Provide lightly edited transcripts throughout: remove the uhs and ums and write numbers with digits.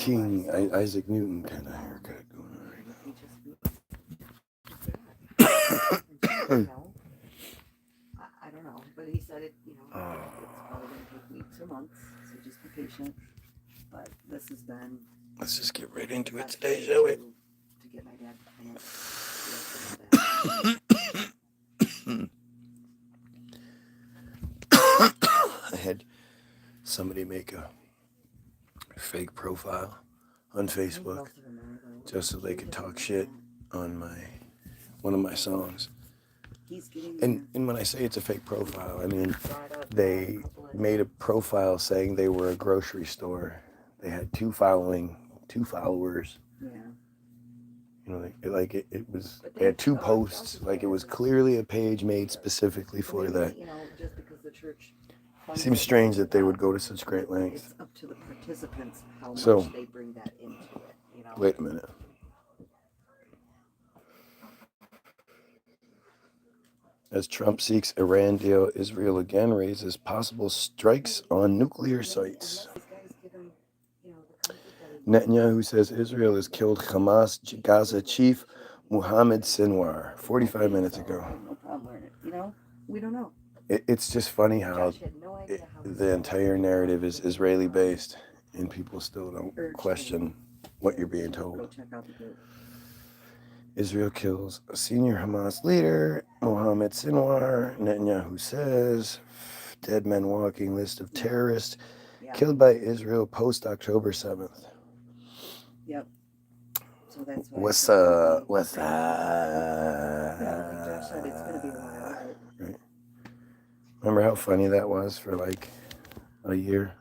King Isaac Newton kind of haircut going on right now. I don't know, but he said it, it's probably going to take weeks or months, so just be patient. But this has been... Let's just get right into it today, shall we? To get my dad I had somebody make a fake profile on Facebook just so they could talk shit on one of my songs. And when I say it's a fake profile, I mean they made a profile saying they were a grocery store. They had two followers. Yeah. It was, they had two posts, like it was clearly a page made specifically for that. Just because the church... It seems strange that they would go to such great lengths. It's up to the participants how much they bring that into it, Wait a minute. As Trump seeks Iran deal, Israel again raises possible strikes on nuclear sites. Netanyahu says Israel has killed Hamas Gaza chief Mohammed Sinwar 45 minutes ago. No problem. We don't know. It's just funny how the entire narrative is Israeli-based, and people still don't question what you're being told. Israel kills a senior Hamas leader, Mohammed Sinwar. Netanyahu says, dead men walking list of terrorists killed by Israel post-October 7th. Yep. So that's what's up? What's up? Josh said it's going to be a while. Right. Remember how funny that was for like a year?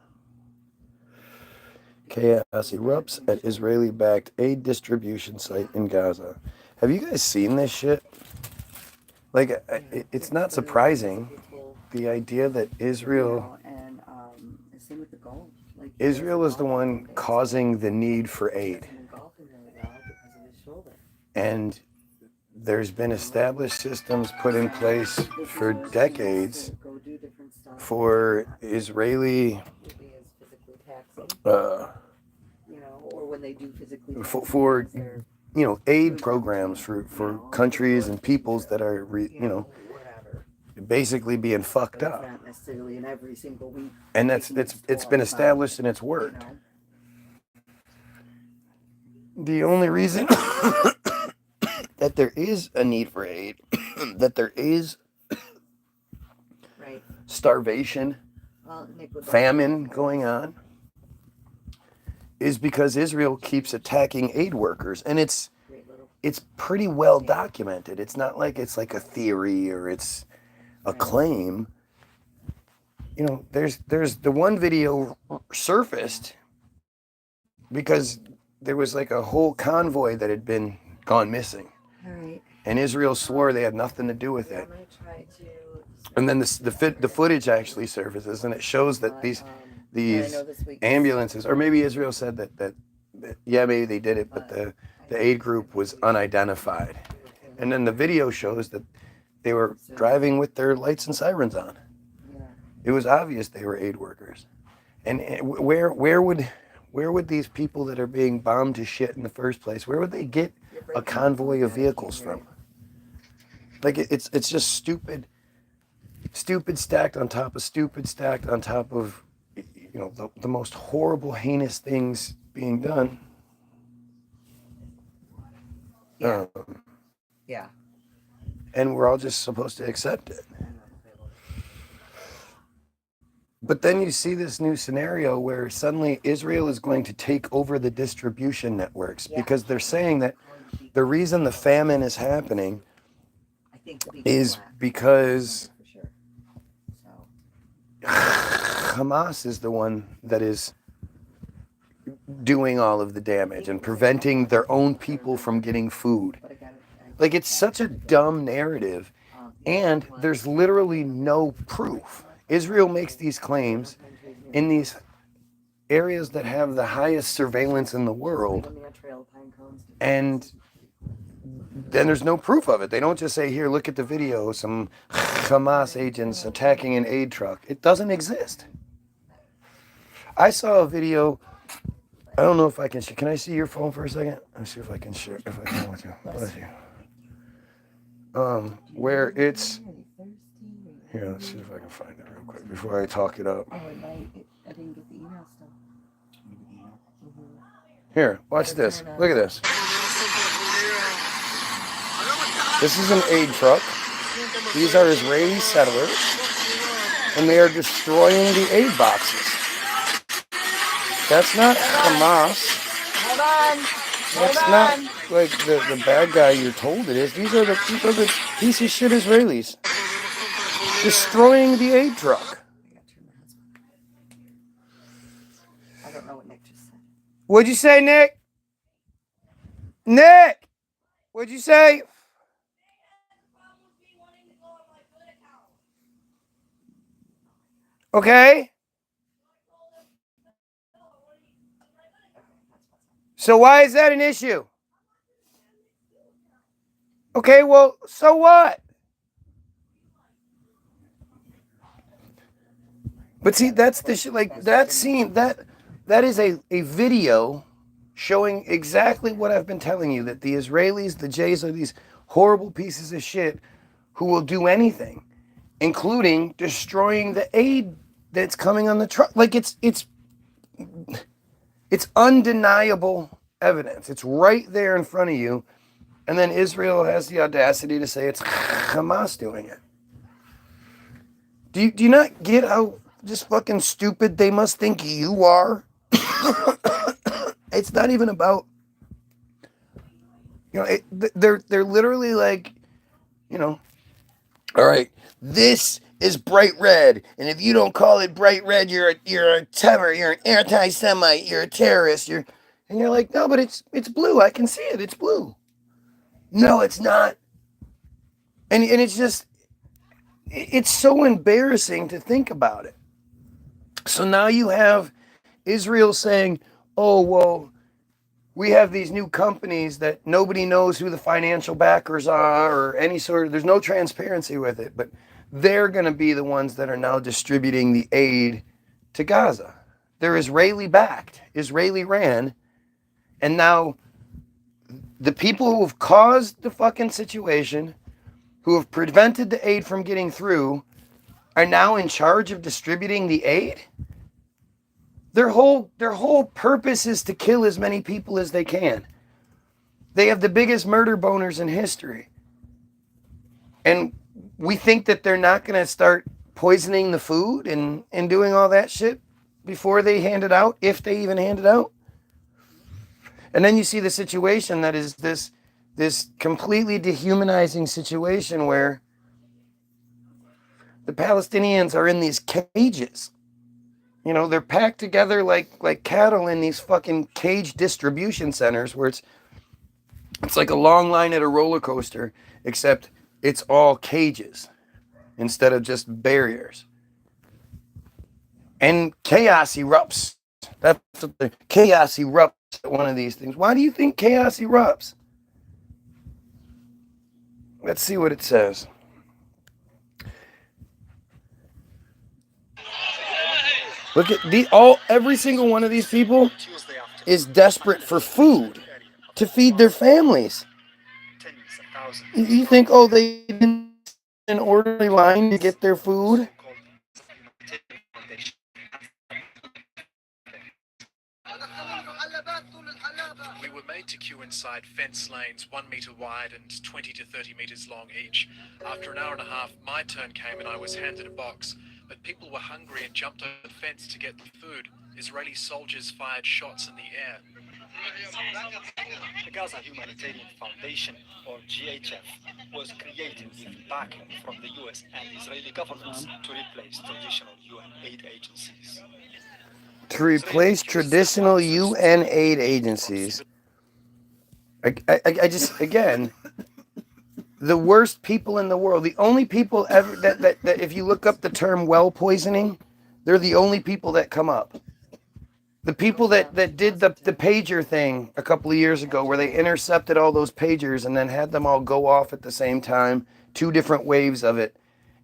Chaos erupts at Israeli-backed aid distribution site in Gaza. Have you guys seen this shit? Like, it's not surprising, the idea that Israel is the one causing the need for aid. And there's been established systems put in place for decades for Israeli aid programs for countries and peoples that are basically being fucked up. And it's been established and it's worked. The only reason that there is a need for aid, that there is starvation, famine going on, is because Israel keeps attacking aid workers, and it's pretty well documented. It's not like it's like a theory or it's a claim. There's the one video surfaced because there was like a whole convoy that had been gone missing. Right. And Israel swore they had nothing to do with it. And then the footage actually surfaces, and it shows that these ambulances, or maybe Israel said that maybe they did it, but the aid group was unidentified. And then the video shows that they were driving with their lights and sirens on. It was obvious they were aid workers. And where would these people that are being bombed to shit in the first place, where would they get a convoy of vehicles from? Like, it's just stupid stacked on top of stupid stacked on top of the most horrible, heinous things being done. Yeah. And we're all just supposed to accept it. But then you see this new scenario where suddenly Israel is going to take over the distribution networks because they're saying that the reason the famine is happening is because Hamas is the one that is doing all of the damage and preventing their own people from getting food. Like, it's such a dumb narrative, and there's literally no proof. Israel makes these claims in these areas that have the highest surveillance in the world, and then there's no proof of it. They don't just say, here, look at the video, some Hamas agents attacking an aid truck. It doesn't exist. I saw a video I don't know if I can. Can I see your phone for a second? Let's see if I can share. If I can with you. Bless you. Where it's here. Let's see if I can find it real quick before I talk it up. Oh, it might. I didn't get the email still. Here, watch this. Look at this. This is an aid truck. These are Israeli settlers, and they are destroying the aid boxes. That's not Hamas. Hold on. That's not like the bad guy you're told it is. These are the piece of shit Israelis destroying the aid truck. I don't know what Nick just said. What'd you say, Nick? Nick! What'd you say? Okay. So why is that an issue? Okay, well, so what? But see, that's the shit. Like that scene, that is a video showing exactly what I've been telling you, that the Israelis, the Jays, are these horrible pieces of shit who will do anything, including destroying the aid that's coming on the truck. Like it's undeniable evidence. It's right there in front of you. And then Israel has the audacity to say it's Hamas doing it. Do you not get how just fucking stupid they must think you are? It's not even about, they're literally like, all right, this is bright red, and if you don't call it bright red, you're a terror, you're an anti-Semite, you're a terrorist, and you're like, no, but it's blue. I can see it. It's blue. No, it's not. And it's just, it's so embarrassing to think about it. So now you have Israel saying, oh, well, we have these new companies that nobody knows who the financial backers are or any sort of, there's no transparency with it, but they're going to be the ones that are now distributing the aid to Gaza. They're Israeli backed, Israeli ran, and now the people who have caused the fucking situation, who have prevented the aid from getting through, are now in charge of distributing the aid? Their whole purpose is to kill as many people as they can. They have the biggest murder boners in history. And we think that they're not going to start poisoning the food and doing all that shit before they hand it out, if they even hand it out. And then you see the situation that is this completely dehumanizing situation where the Palestinians are in these cages. They're packed together like cattle in these fucking cage distribution centers where it's like a long line at a roller coaster, except it's all cages instead of just barriers. And chaos erupts. That's what the chaos erupts at one of these things. Why do you think chaos erupts? Let's see what it says. Look at every single one of these people is desperate for food to feed their families. You think, they in an orderly line to get their food? We were made to queue inside fence lanes 1 meter wide and 20 to 30 meters long each. After an hour and a half, my turn came and I was handed a box. But people were hungry and jumped over the fence to get the food. Israeli soldiers fired shots in the air. The Gaza Humanitarian Foundation, or GHF, was created with backing from the US and Israeli governments to replace traditional UN aid agencies. To replace traditional UN aid agencies. I just, again, the worst people in the world, the only people ever that if you look up the term well poisoning, they're the only people that come up. The people that did the pager thing a couple of years ago where they intercepted all those pagers and then had them all go off at the same time, 2 different waves of it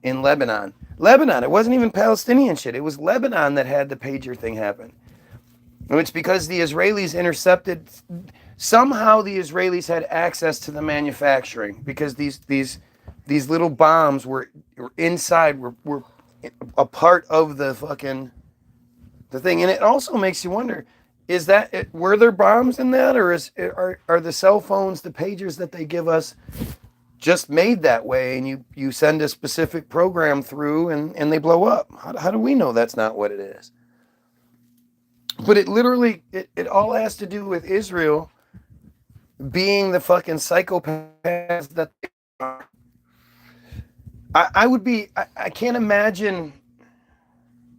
in Lebanon. It wasn't even Palestinian shit. It was Lebanon that had the pager thing happen. And it's because the Israelis intercepted, somehow the Israelis had access to the manufacturing, because these little bombs were inside, were a part of the fucking, the thing. And it also makes you wonder, were there bombs in that, or are the cell phones, the pagers that they give us, just made that way, and you send a specific program through and they blow up? How do we know that's not what it is? But it literally, it all has to do with Israel being the fucking psychopaths that they are. I can't imagine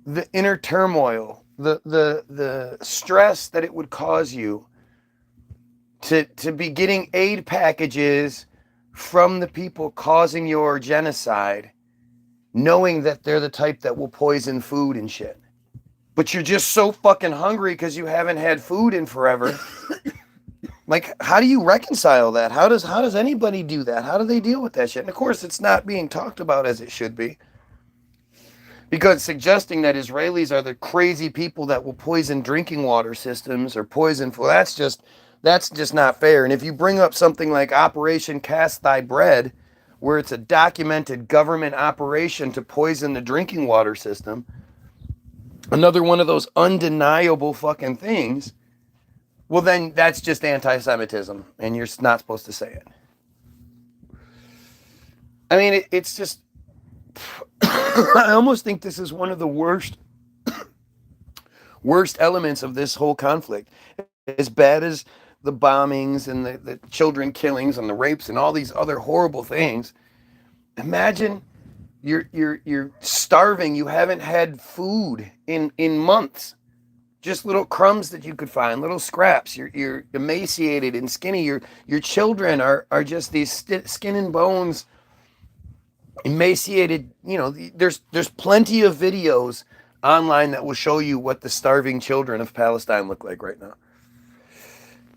the inner turmoil, the stress that it would cause you to be getting aid packages from the people causing your genocide, knowing that they're the type that will poison food and shit. But you're just so fucking hungry because you haven't had food in forever. Like, how do you reconcile that? How does anybody do that? How do they deal with that shit? And of course, it's not being talked about as it should be. Because suggesting that Israelis are the crazy people that will poison drinking water systems or poison food, that's just not fair. And if you bring up something like Operation Cast Thy Bread, where it's a documented government operation to poison the drinking water system, another one of those undeniable fucking things, well, then that's just anti-Semitism, and you're not supposed to say it. I mean, it's just, I almost think this is one of the worst elements of this whole conflict. As bad as the bombings and the children killings and the rapes and all these other horrible things, imagine you're starving. You haven't had food in months. Just little crumbs that you could find, little scraps. You're emaciated and skinny. Your children are just these skin and bones, emaciated. You know, there's plenty of videos online that will show you what the starving children of Palestine look like right now.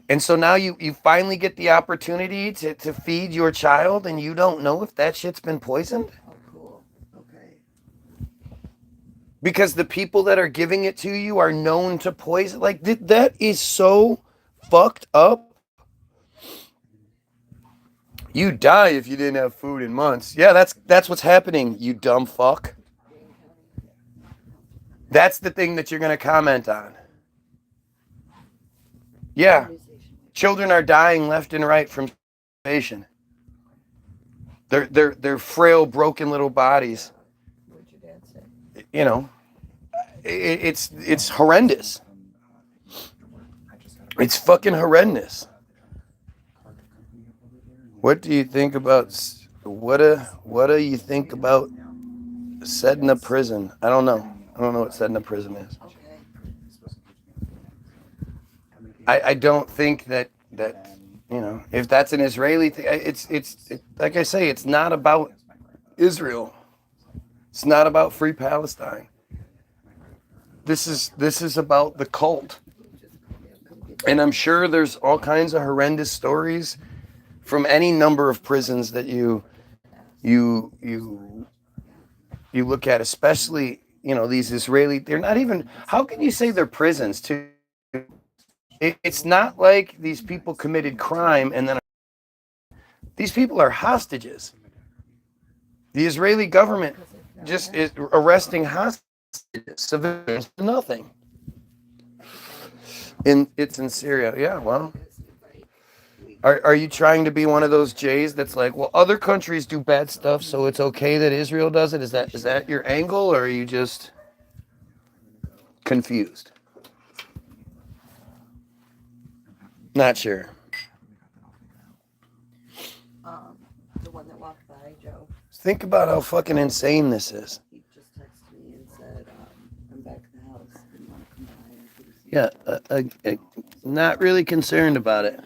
And so now you finally get the opportunity to feed your child, and you don't know if that shit's been poisoned? Oh, cool. Okay. Because the people that are giving it to you are known to poison. Like, that is so fucked up. You die if you didn't have food in months. Yeah, that's what's happening, you dumb fuck. That's the thing that you're going to comment on. Yeah. Children are dying left and right from starvation. They're frail, broken little bodies. What'd your dad say? You know, it's horrendous. It's fucking horrendous. What do you think about what do you think about setting a prison? I don't know what setting a prison is. Okay. I don't think that you know, if that's an Israeli thing, it's like I say, it's not about Israel. It's not about free Palestine. This is about the cult. And I'm sure there's all kinds of horrendous stories from any number of prisons that you look at, especially, you know, these Israeli, they're not even, how can you say they're prisons too? It's not like these people committed crime and then these people are hostages. The Israeli government just is arresting hostages, civilians, for nothing. It's in Syria. Yeah, well, are you trying to be one of those Jays that's like, well, other countries do bad stuff, so it's okay that Israel does it? Is that your angle, or are you just confused? Not sure. The one that walked by, Joe, Think about how fucking insane this is. he just texted me and said, I'm back at the house. Do you want to come by and Yeah, not really concerned about it.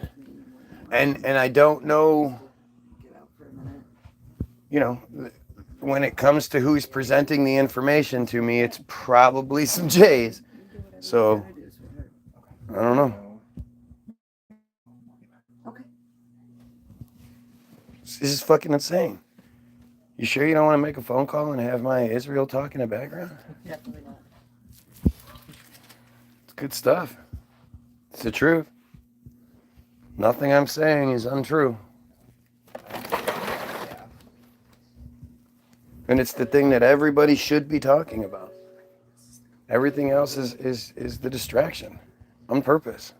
And I don't know, get out for a minute? you know, when it comes to who's presenting the information to me, it's probably some Jays. So, I don't know. Okay. This is fucking insane. You sure you don't want to make a phone call and have my Israel talk in the background? Definitely not. It's good stuff. the truth. Nothing I'm saying is untrue. And it's the thing that everybody should be talking about. Everything else is the distraction on purpose.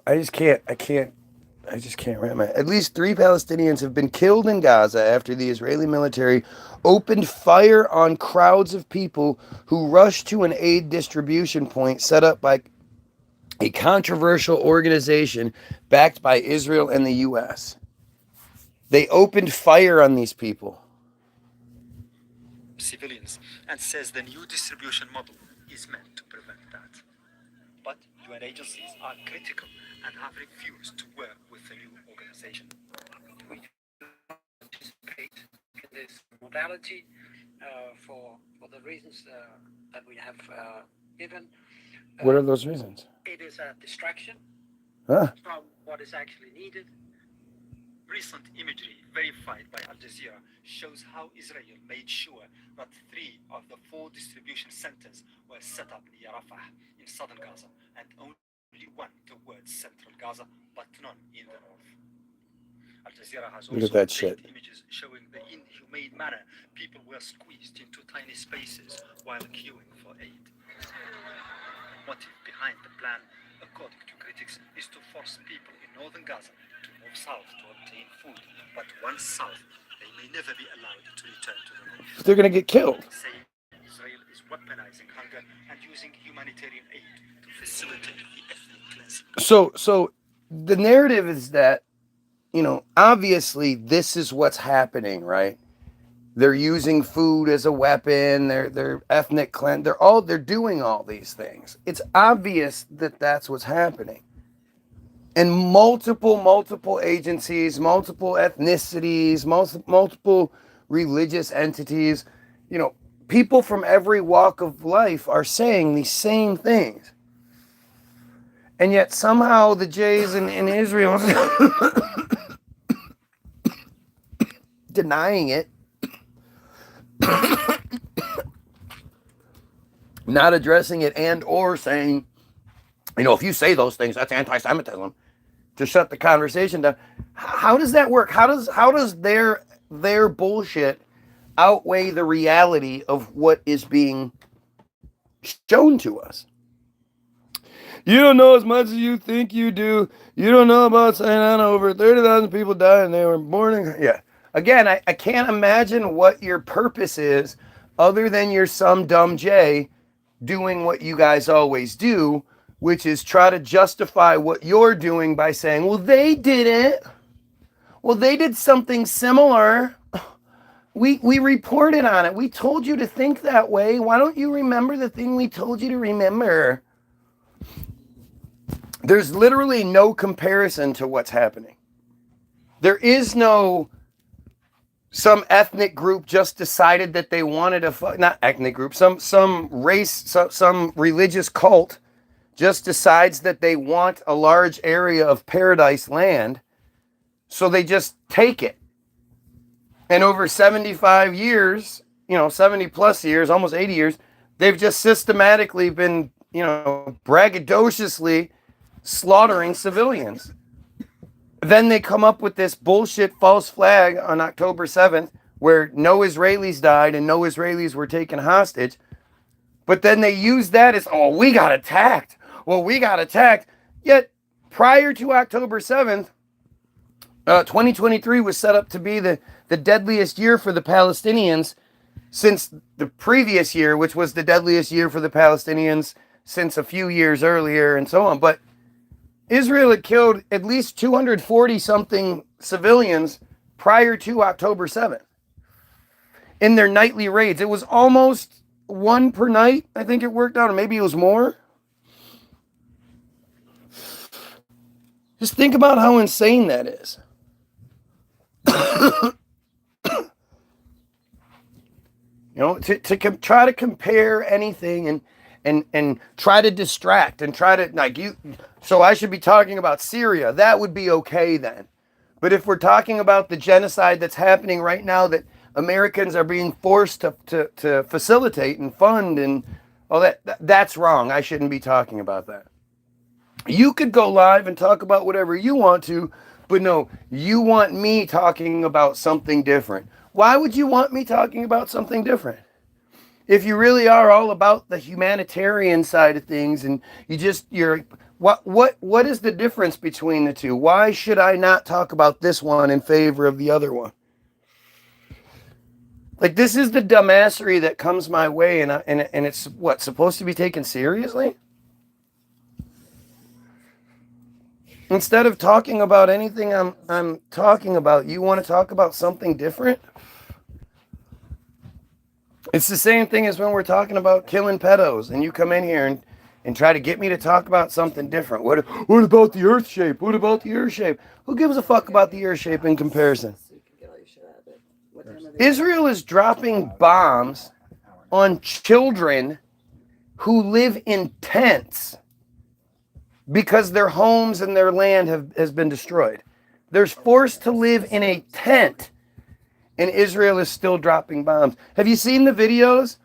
I just can't wrap my... At least 3 Palestinians have been killed in Gaza after the Israeli military opened fire on crowds of people who rushed to an aid distribution point set up by a controversial organization backed by Israel and the U.S. They opened fire on these people. Civilians, and says the new distribution model is meant to prevent that. But UN agencies are critical and have refused to work with the new organization. We participate in this modality for the reasons that we have given. What are those reasons? It is a distraction Huh? from what is actually needed. Recent imagery verified by Al Jazeera shows how Israel made sure that 3 of the 4 distribution centers were set up near Rafah in southern Gaza, and only 1 towards central Gaza, but none in the north. Al Jazeera has Look also at that obtained shit. images showing the inhumane manner people were squeezed into tiny spaces while queuing for aid. The motive behind the plan, according to critics, is to force people in northern Gaza to move south to obtain food, but once south, they may never be allowed to return to the north. They're going to get killed. Saying Israel is weaponizing hunger and using humanitarian aid to facilitate the ethnic cleansing. So the narrative is that, obviously this is what's happening, right? They're using food as a weapon. They're ethnic cleanse. They're doing all these things. It's obvious that that's what's happening. And multiple agencies, multiple ethnicities, multiple religious entities, people from every walk of life are saying these same things. And yet somehow the Jays in Israel denying it, not addressing it, and or saying, if you say those things, that's anti-Semitism, to shut the conversation down. How does that work? How does their bullshit outweigh the reality of what is being shown to us? You don't know as much as you think you do. You don't know about saying on over 30,000 people died and they were born in... Yeah. Again, I can't imagine what your purpose is other than you're some dumb Jay doing what you guys always do, which is try to justify what you're doing by saying, well, they did it. Well, they did something similar. We reported on it. We told you to think that way. Why don't you remember the thing we told you to remember? There's literally no comparison to what's happening. There is no... Some ethnic group just decided that they wanted not ethnic group, some race, some religious cult just decides that they want a large area of paradise land, so they just take it. And over 75 years, 70 plus years, almost 80 years, they've just systematically been, braggadociously slaughtering civilians. Then they come up with this bullshit false flag on October 7th where no Israelis died and no Israelis were taken hostage. But then they use that as, we got attacked. Well, we got attacked. Yet prior to October 7th, 2023 was set up to be the deadliest year for the Palestinians since the previous year, which was the deadliest year for the Palestinians since a few years earlier and so on. But Israel had killed at least 240-something civilians prior to October 7th in their nightly raids. It was almost 1 per night, I think it worked out, or maybe it was more. Just think about how insane that is. To try to compare anything and try to distract and try to so I should be talking about Syria. That would be okay then. But if we're talking about the genocide that's happening right now, that Americans are being forced to facilitate and fund and all that, that's wrong. I shouldn't be talking about that. You could go live and talk about whatever you want to, but no, you want me talking about something different. Why would you want me talking about something different? If you really are all about the humanitarian side of things and what is the difference between the two? Why should I not talk about this one in favor of the other one? Like, this is the dumbassery that comes my way, and it's what, supposed to be taken seriously? Instead of talking about anything I'm talking about, you want to talk about something different? It's the same thing as when we're talking about killing pedos, and you come in here and try to get me to talk about something different. What about the earth shape? What about the earth shape? Who gives a fuck about the earth shape in comparison? Israel is dropping bombs on children who live in tents because their homes and their land has been destroyed. They're forced to live in a tent, and Israel is still dropping bombs. Have you seen the videos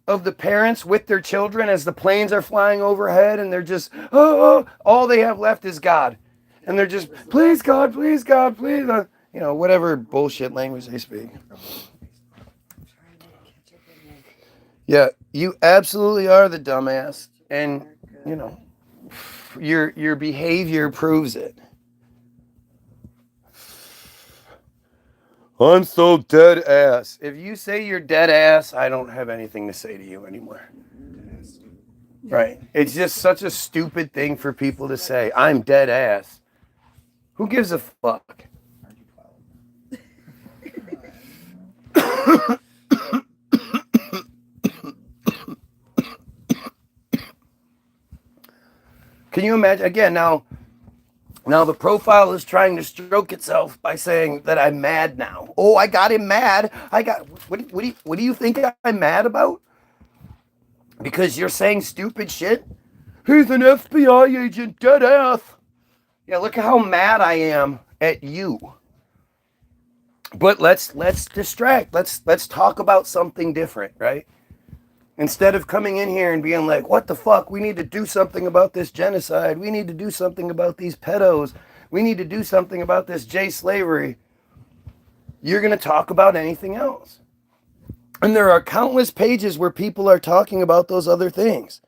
of the parents with their children as the planes are flying overhead and they're just, all they have left is God. And they're just, please God, please God, please. Whatever bullshit language they speak. Yeah, you absolutely are the dumbass. And, your behavior proves it. I'm so dead ass. If you say you're dead ass, I don't have anything to say to you anymore. Right. It's just such a stupid thing for people to say. I'm dead ass. Who gives a fuck? Can you imagine? Again, now the profile is trying to stroke itself by saying that I'm mad now. Oh, I got him mad. What do you think I'm mad about? Because you're saying stupid shit? He's an FBI agent, dead ass. Yeah, look at how mad I am at you. But let's distract. Let's talk about something different, right? Instead of coming in here and being like, what the fuck? We need to do something about this genocide. We need to do something about these pedos. We need to do something about this J slavery. You're going to talk about anything else. And there are countless pages where people are talking about those other things.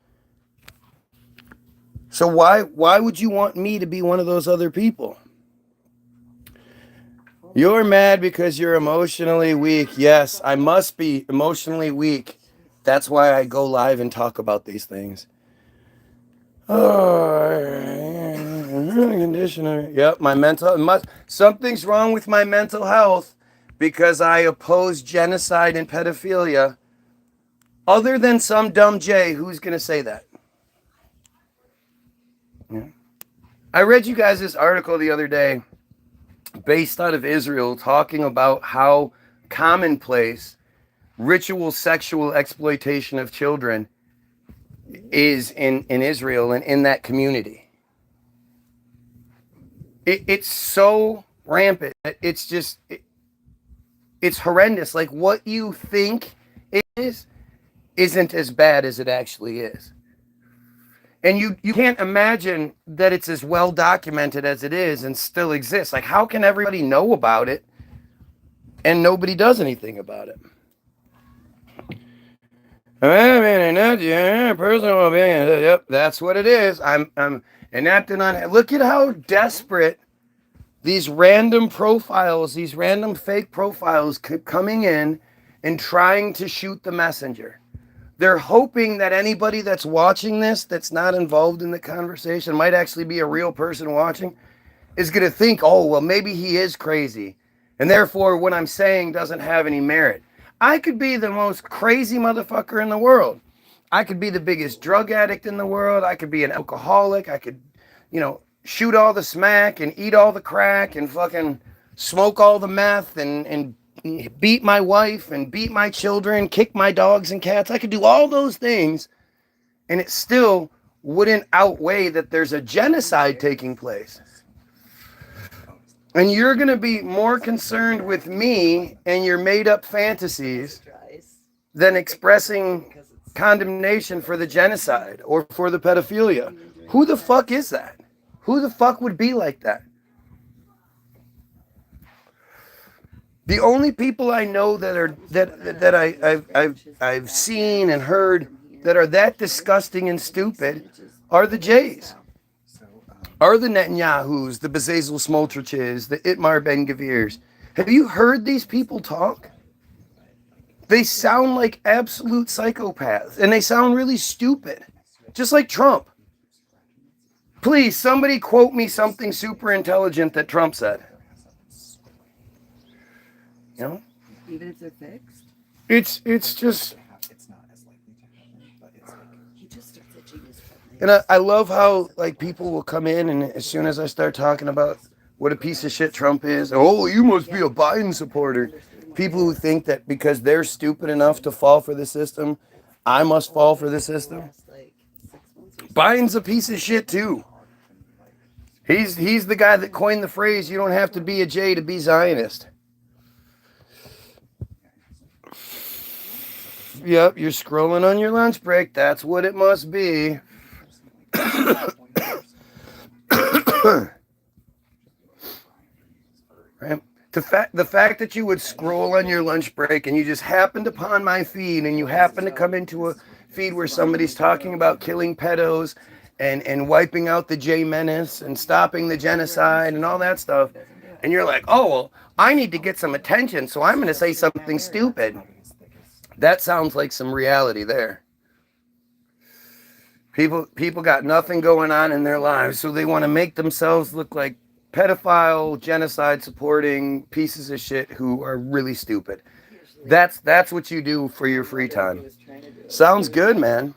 So why would you want me to be one of those other people? You're mad because you're emotionally weak. Yes, I must be emotionally weak. That's why I go live and talk about these things. Conditioner. Yep, something's wrong with my mental health because I oppose genocide and pedophilia. Other than some dumb J, who's going to say that? Yeah. I read you guys this article the other day based out of Israel talking about how commonplace ritual sexual exploitation of children is in Israel and in that community. It's so rampant. It's just, it's horrendous. Like, what you think it is isn't as bad as it actually is. And you can't imagine that it's as well documented as it is and still exists. Like, how can everybody know about it and nobody does anything about it? Personal well-being. Yep, that's what it is. I'm enacting on. Look at how desperate these random profiles, these random fake profiles coming in and trying to shoot the messenger. They're hoping that anybody that's watching this, that's not involved in the conversation, might actually be a real person watching, is going to think, oh, well, maybe he is crazy. And therefore, what I'm saying doesn't have any merit. I could be the most crazy motherfucker in the world. I could be the biggest drug addict in the world. I could be an alcoholic. I could, shoot all the smack and eat all the crack and fucking smoke all the meth and beat my wife and beat my children, kick my dogs and cats. I could do all those things, and it still wouldn't outweigh that there's a genocide taking place. And you're going to be more concerned with me and your made up fantasies than expressing condemnation for the genocide or for the pedophilia. Who the fuck is that? Who the fuck would be like that? The only people I know that are I've seen and heard that are that disgusting and stupid are the Jays, are the Netanyahus, the Bezalel Smotriches, the Itmar Ben Gavirs. Have you heard these people talk? They sound like absolute psychopaths, and they sound really stupid, just like Trump. Please, somebody quote me something super intelligent that Trump said. You know? Even if they're fixed? It's just... He just starts a genius. And I love how, like, people will come in, and as soon as I start talking about what a piece of shit Trump is, oh, you must be a Biden supporter. People who think that because they're stupid enough to fall for the system, I must fall for the system. Biden's a piece of shit too. He's the guy that coined the phrase, you don't have to be a J to be Zionist. Yep, you're scrolling on your lunch break. That's what it must be. Right? The fact that you would scroll on your lunch break and you just happened upon my feed and you happen to come into a feed where somebody's talking about killing pedos and wiping out the J menace and stopping the genocide and all that stuff, and you're like, oh, well, I need to get some attention, so I'm going to say something stupid. That sounds like some reality there. People got nothing going on in their lives, so they want to make themselves look like pedophile, genocide supporting pieces of shit who are really stupid. That's what you do for your free time. Sounds good, man.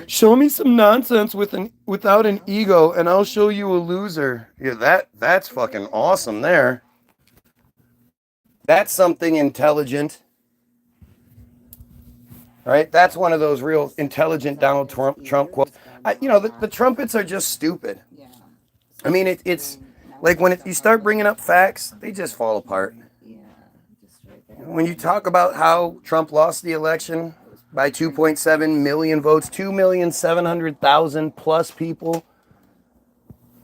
Show me some nonsense without an ego, and I'll show you a loser. Yeah, that's fucking awesome there. That's something intelligent. Right? That's one of those real intelligent Donald Trump quotes. The trumpets are just stupid. I mean, it's like when you start bringing up facts, they just fall apart. When you talk about how Trump lost the election by 2.7 million votes, 2,700,000 plus people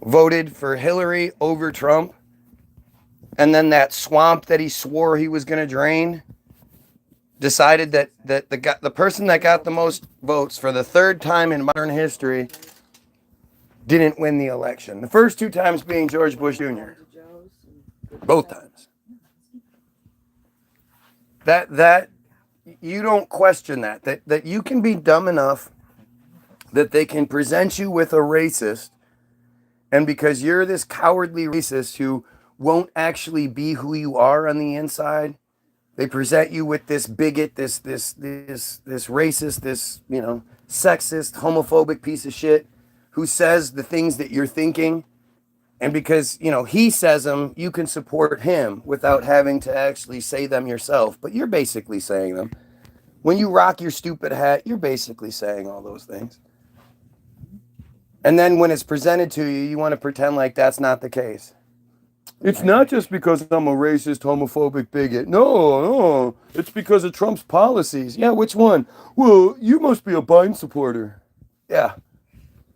voted for Hillary over Trump, and then that swamp that he swore he was going to drain decided that the person that got the most votes for the third time in modern history didn't win the election. The first two times being George Bush Jr. Both times. That you don't question that you can be dumb enough that they can present you with a racist, and because you're this cowardly racist who won't actually be who you are on the inside, they present you with this bigot, this racist, this, sexist, homophobic piece of shit who says the things that you're thinking. And because, he says them, you can support him without having to actually say them yourself. But you're basically saying them. When you rock your stupid hat, you're basically saying all those things. And then when it's presented to you, you want to pretend like that's not the case. It's not just because I'm a racist, homophobic bigot. No, it's because of Trump's policies. Yeah, which one? Well, you must be a Biden supporter. Yeah.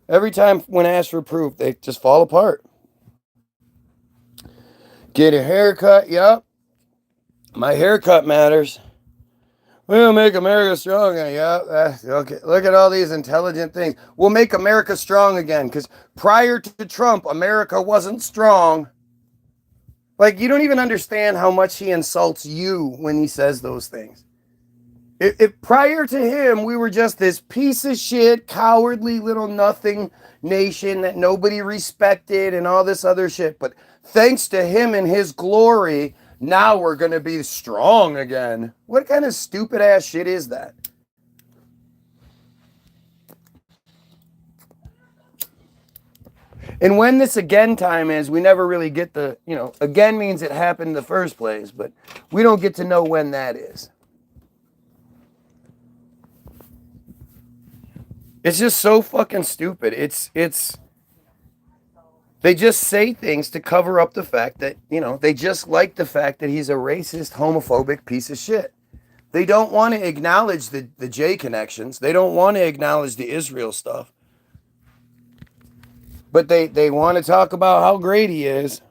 Every time when asked for proof, they just fall apart. Get a haircut, yep. My haircut matters. We'll make America strong again, yeah. Okay. Look at all these intelligent things. We'll make America strong again, because prior to Trump, America wasn't strong. Like, you don't even understand how much he insults you when he says those things. If prior to him, we were just this piece of shit, cowardly little nothing nation that nobody respected and all this other shit. But thanks to him and his glory, now we're going to be strong again. What kind of stupid ass shit is that? And when this again time is, we never really get the, again means it happened in the first place, but we don't get to know when that is. It's just so fucking stupid. It's They just say things to cover up the fact that, they just like the fact that he's a racist, homophobic piece of shit. They don't want to acknowledge the J connections. They don't want to acknowledge the Israel stuff. But they want to talk about how great he is.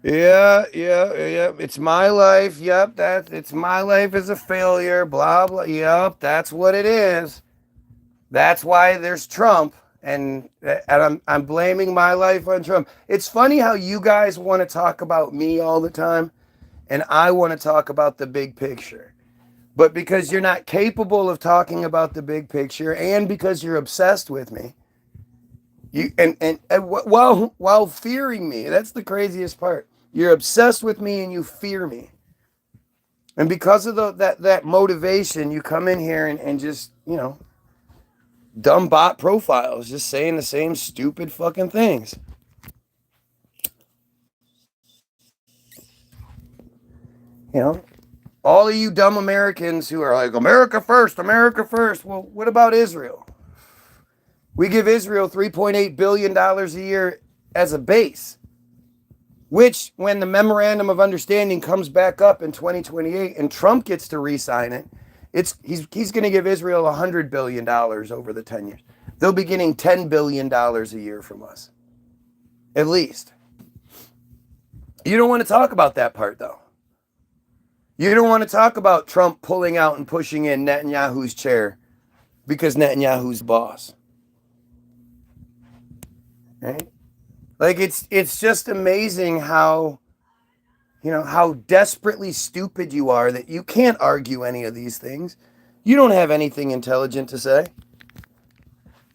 Yeah. It's my life. Yep, it's my life as a failure. Blah blah. Yep, that's what it is. That's why there's Trump, and I'm blaming my life on Trump. It's funny how you guys want to talk about me all the time, and I want to talk about the big picture. But because you're not capable of talking about the big picture, and because you're obsessed with me, while fearing me, that's the craziest part. You're obsessed with me and you fear me. And because of that motivation, you come in here and just, dumb bot profiles, just saying the same stupid fucking things. All of you dumb Americans who are like, America first, America first. Well, what about Israel? We give Israel $3.8 billion a year as a base, which, when the Memorandum of Understanding comes back up in 2028 and Trump gets to re-sign it, he's going to give Israel $100 billion over the 10 years. They'll be getting $10 billion a year from us, at least. You don't want to talk about that part, though. You don't want to talk about Trump pulling out and pushing in Netanyahu's chair because Netanyahu's boss. Right? Like, it's just amazing how, how desperately stupid you are that you can't argue any of these things. You don't have anything intelligent to say.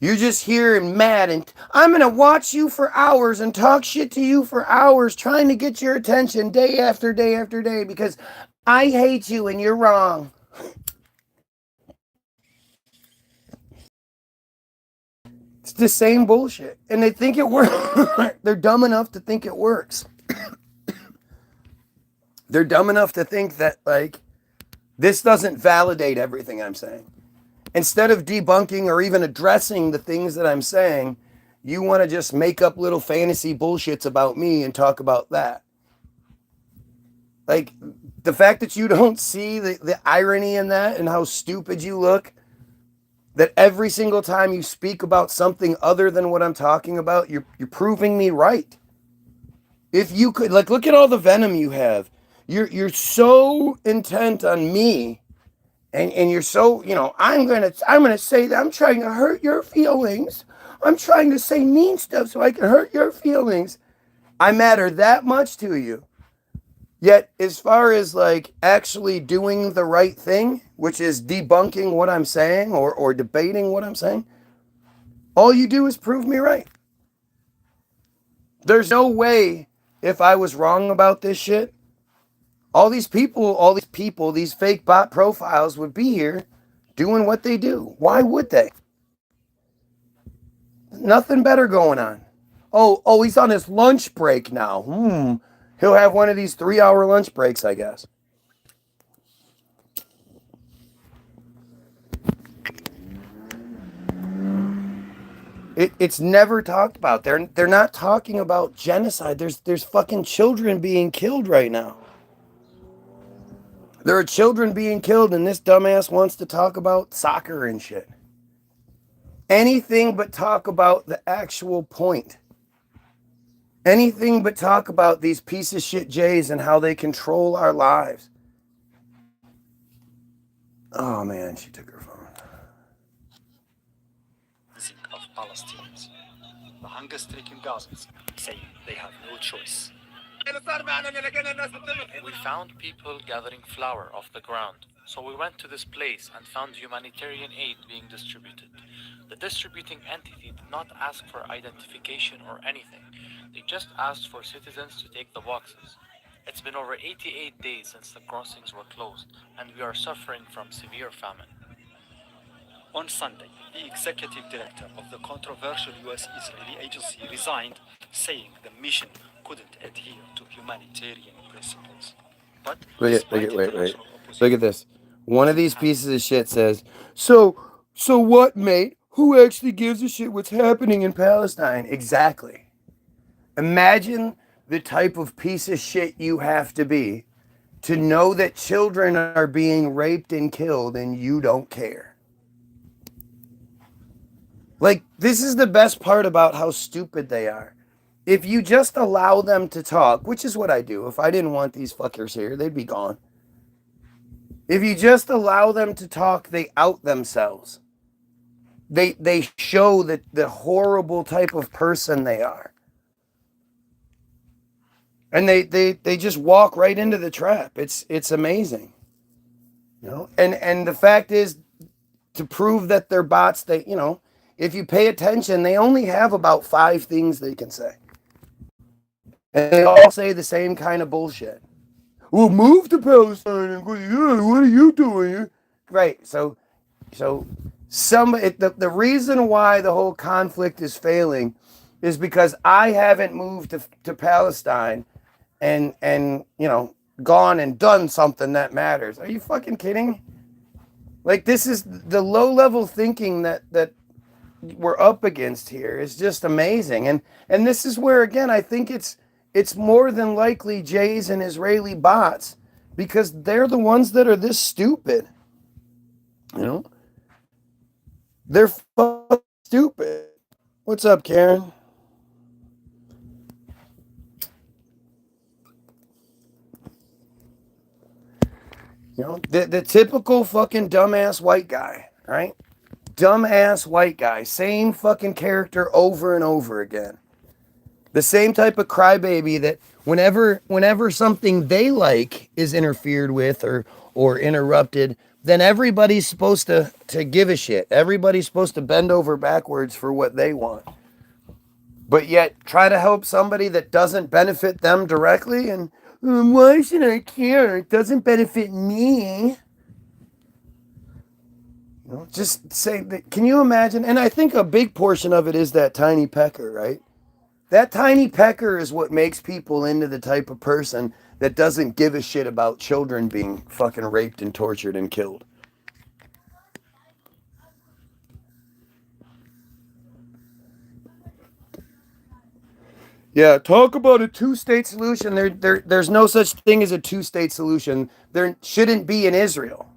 You're just here and mad, and I'm going to watch you for hours and talk shit to you for hours, trying to get your attention day after day after day because I hate you and you're wrong. It's the same bullshit. And they think it works. They're dumb enough to think it works. They're dumb enough to think that, like, this doesn't validate everything I'm saying. Instead of debunking or even addressing the things that I'm saying, you want to just make up little fantasy bullshits about me and talk about that. Like, the fact that you don't see the irony in that and how stupid you look, that every single time you speak about something other than what I'm talking about, you're proving me right. If you could, like, look at all the venom you have. You're so intent on me, and you're so, I'm gonna say that I'm trying to hurt your feelings. I'm trying to say mean stuff so I can hurt your feelings. I matter that much to you. Yet, as far as, like, actually doing the right thing, which is debunking what I'm saying or debating what I'm saying, all you do is prove me right. There's no way, if I was wrong about this shit, all these people, these fake bot profiles would be here doing what they do. Why would they? Nothing better going on. Oh, he's on his lunch break now. He'll have one of these 3-hour lunch breaks, I guess. It's never talked about. They're not talking about genocide. There's fucking children being killed right now. There are children being killed, and this dumbass wants to talk about soccer and shit. Anything but talk about the actual point. Anything but talk about these piece of shit Jays and how they control our lives. Oh man, she took her phone. Of Palestinians, the hunger-stricken Gazans saying they have no choice. We found people gathering flour off the ground, so we went to this place and found humanitarian aid being distributed. The distributing entity did not ask for identification or anything. They just asked for citizens to take the boxes. It's been over 88 days since the crossings were closed, and we are suffering from severe famine. On Sunday, the executive director of the controversial U.S.-Israeli agency resigned, saying the mission couldn't adhere to humanitarian principles. But Wait. Look at this. One of these pieces of shit says, so So what, mate? Who actually gives a shit what's happening in Palestine? Exactly. Imagine the type of piece of shit you have to be to know that children are being raped and killed and you don't care. Like, this is the best part about how stupid they are. If you just allow them to talk, which is what I do. If I didn't want these fuckers here, they'd be gone. If you just allow them to talk, they out themselves. They show that the horrible type of person they are. And they just walk right into the trap. It's amazing. You know? And the fact is, to prove that they're bots, they, you know, if you pay attention, they only have about 5 things they can say. And they all say the same kind of bullshit. Well, move to Palestine and go, yeah, what are you doing here? Right. So the reason why the whole conflict is failing is because I haven't moved to Palestine and you know, gone and done something that matters. Are you fucking kidding? Like, this is the low level thinking that we're up against here is just amazing. And this is where, again, I think it's more than likely Jays and Israeli bots, because they're the ones that are this stupid. You know? They're stupid. What's up, Karen? You know, the typical fucking dumbass white guy, right? Dumbass white guy. Same fucking character over and over again. The same type of crybaby that whenever something they like is interfered with or interrupted, then everybody's supposed to give a shit. Everybody's supposed to bend over backwards for what they want. But yet try to help somebody that doesn't benefit them directly, and why should I care? It doesn't benefit me. You know, just say that. Can you imagine? And I think a big portion of it is that tiny pecker, right? That tiny pecker is what makes people into the type of person that doesn't give a shit about children being fucking raped and tortured and killed. Yeah, talk about a two-state solution. There's no such thing as a two-state solution. There shouldn't be in Israel.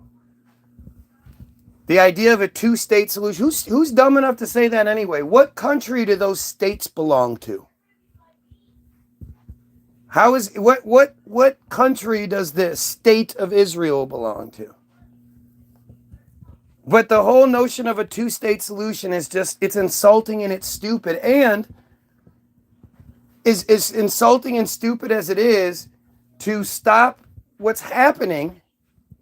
The idea of a two-state solution, who's dumb enough to say that anyway? What country do those states belong to? What country does the state of Israel belong to? But the whole notion of a two-state solution is just, it's insulting and it's stupid. And is insulting and stupid as it is, to stop what's happening,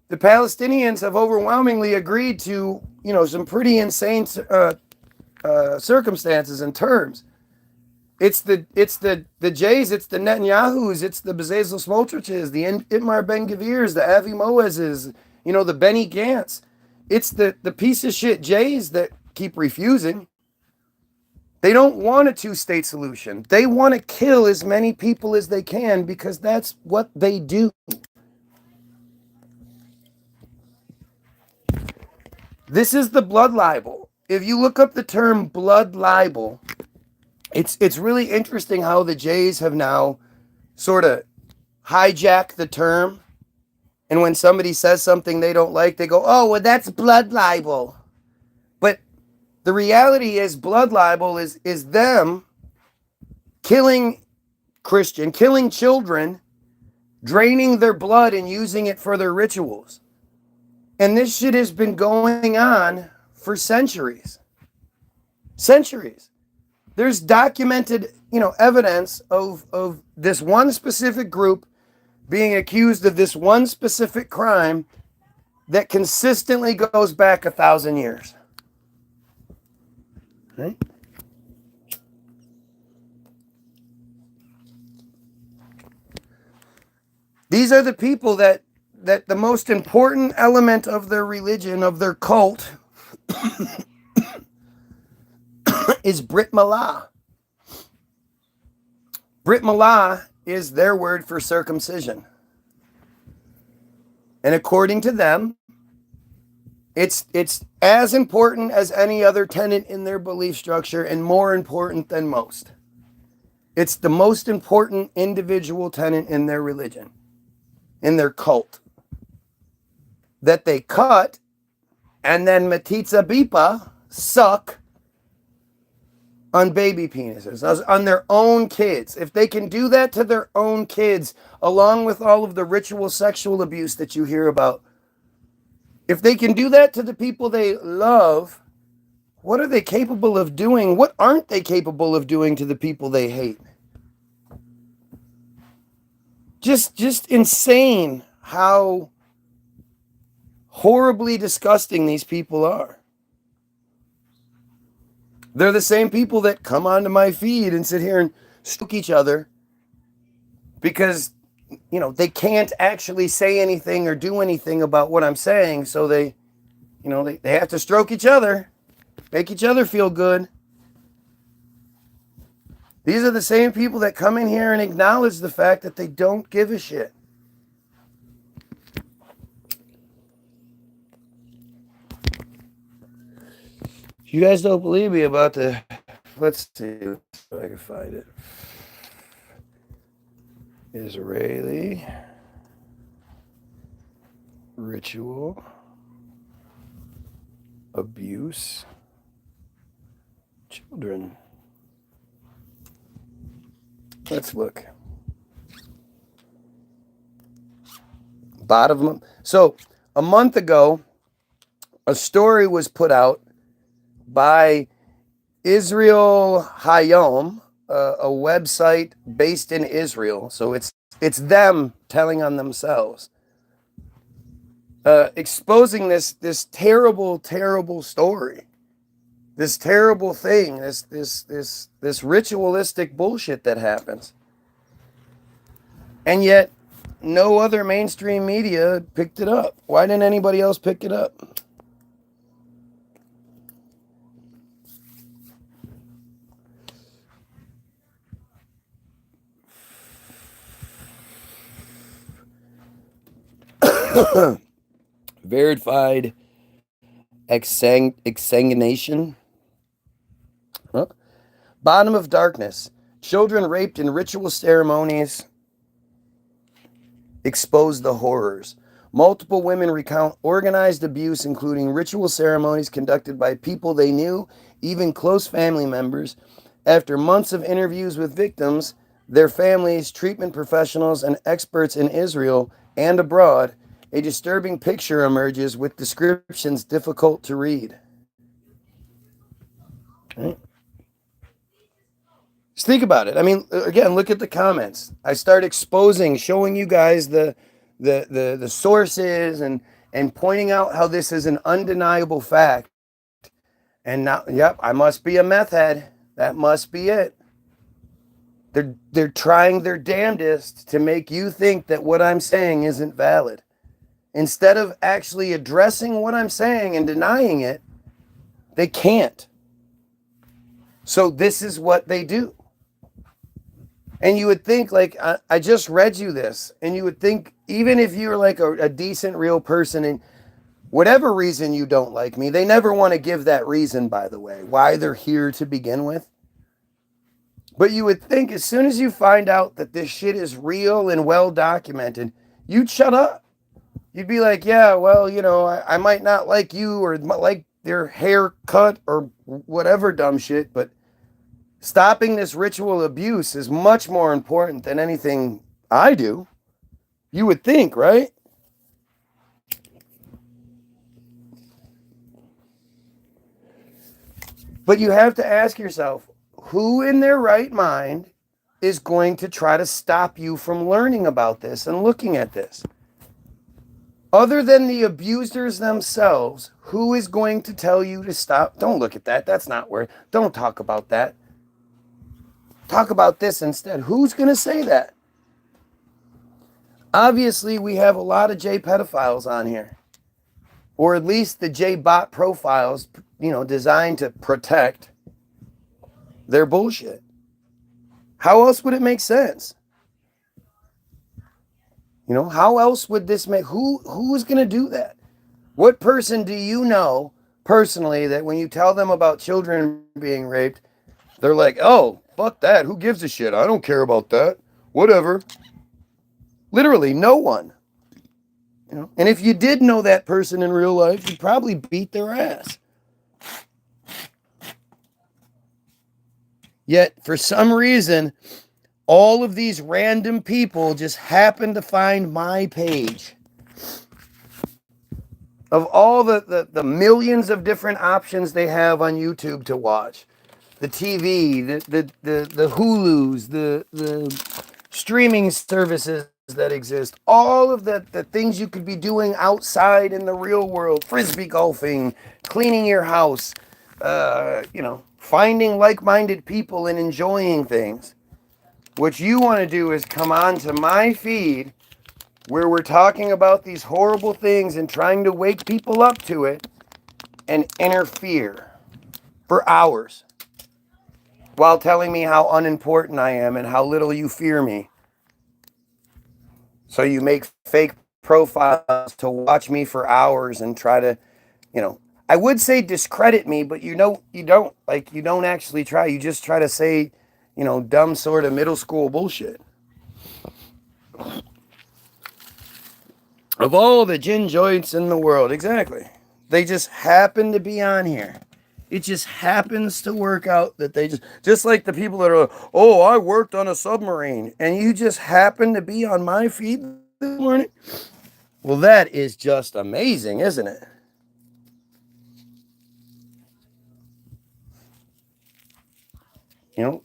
the Palestinians have overwhelmingly agreed to, you know, some pretty insane circumstances and terms. It's the Jays, it's the Netanyahus, it's the Bezalel Smotriches, the Itmar Ben-Gvirs, the Avi Moazes, you know, the Benny Gantz. It's the piece of shit Jays that keep refusing. They don't want a two-state solution. They want to kill as many people as they can because that's what they do. This is the blood libel. If you look up the term blood libel, it's really interesting how the Jays have now sort of hijacked the term. And when somebody says something they don't like, they go, oh, well, that's blood libel. But the reality is blood libel is them killing killing children, draining their blood and using it for their rituals. And this shit has been going on for centuries. Centuries. There's documented, you know, evidence of this one specific group being accused of this one specific crime that consistently goes back 1,000 years. Right? These are the people that the most important element of their religion, of their cult, is Brit Milah. Brit Milah is their word for circumcision. And according to them, It's as important as any other tenet in their belief structure and more important than most. It's the most important individual tenet in their religion, in their cult, that they cut and then Matitza Bipa suck on baby penises, on their own kids. If they can do that to their own kids, along with all of the ritual sexual abuse that you hear about, if they can do that to the people they love, what are they capable of doing? What aren't they capable of doing to the people they hate? Just insane how horribly disgusting these people are. They're the same people that come onto my feed and sit here and stroke each other because, you know, they can't actually say anything or do anything about what I'm saying. So they have to stroke each other, make each other feel good. These are the same people that come in here and acknowledge the fact that they don't give a shit. You guys don't believe me about the... Let's see if I can find it. Israeli ritual abuse children. Let's look. Bottom. So a month ago, a story was put out by Israel Hayom, a website based in Israel. So it's them telling on themselves, exposing this terrible, terrible story, this terrible thing, this ritualistic bullshit that happens, and yet no other mainstream media picked it up. Why didn't anybody else pick it up? Verified exsanguination. Huh? Bottom of darkness. Children raped in ritual ceremonies expose the horrors. Multiple women recount organized abuse, including ritual ceremonies conducted by people they knew, even close family members. After months of interviews with victims, their families, treatment professionals, and experts in Israel and abroad, a disturbing picture emerges with descriptions difficult to read. Right? Just think about it. I mean, again, look at the comments. I start exposing, showing you guys the sources and pointing out how this is an undeniable fact. And now, yep, I must be a meth head. That must be it. They're trying their damnedest to make you think that what I'm saying isn't valid. Instead of actually addressing what I'm saying and denying it, they can't. So this is what they do. And you would think, like, I just read you this, and you would think, even if you're like a decent, real person, and whatever reason you don't like me, they never want to give that reason, by the way, why they're here to begin with. But you would think as soon as you find out that this shit is real and well documented, you'd shut up. You'd be like, yeah, well, you know, I might not like you or like their haircut or whatever dumb shit, but stopping this ritual abuse is much more important than anything I do. You would think, right? But you have to ask yourself, who in their right mind is going to try to stop you from learning about this and looking at this? Other than the abusers themselves, who is going to tell you to stop? Don't look at that. That's not where. Don't talk about that. Talk about this instead. Who's going to say that? Obviously, we have a lot of J pedophiles on here. Or at least the J bot profiles, you know, designed to protect their bullshit. How else would it make sense? You know, how else would this make, who's going to do that? What person do you know personally that when you tell them about children being raped, they're like, oh, fuck that. Who gives a shit? I don't care about that. Whatever. Literally, no one. You know? And if you did know that person in real life, you'd probably beat their ass. Yet, for some reason, all of these random people just happen to find my page. Of all the millions of different options they have on YouTube to watch, the TV, the Hulus, the streaming services that exist, all of the things you could be doing outside in the real world, frisbee golfing, cleaning your house, finding like-minded people and enjoying things. What you want to do is come on to my feed where we're talking about these horrible things and trying to wake people up to it and interfere for hours while telling me how unimportant I am and how little you fear me. So you make fake profiles to watch me for hours and try to, I would say discredit me, but you don't actually try. You just try to say, dumb sort of middle school bullshit. Of all the gin joints in the world, exactly. They just happen to be on here. It just happens to work out that they just like the people that are, oh, I worked on a submarine, and you just happen to be on my feed this morning. Well, that is just amazing, isn't it?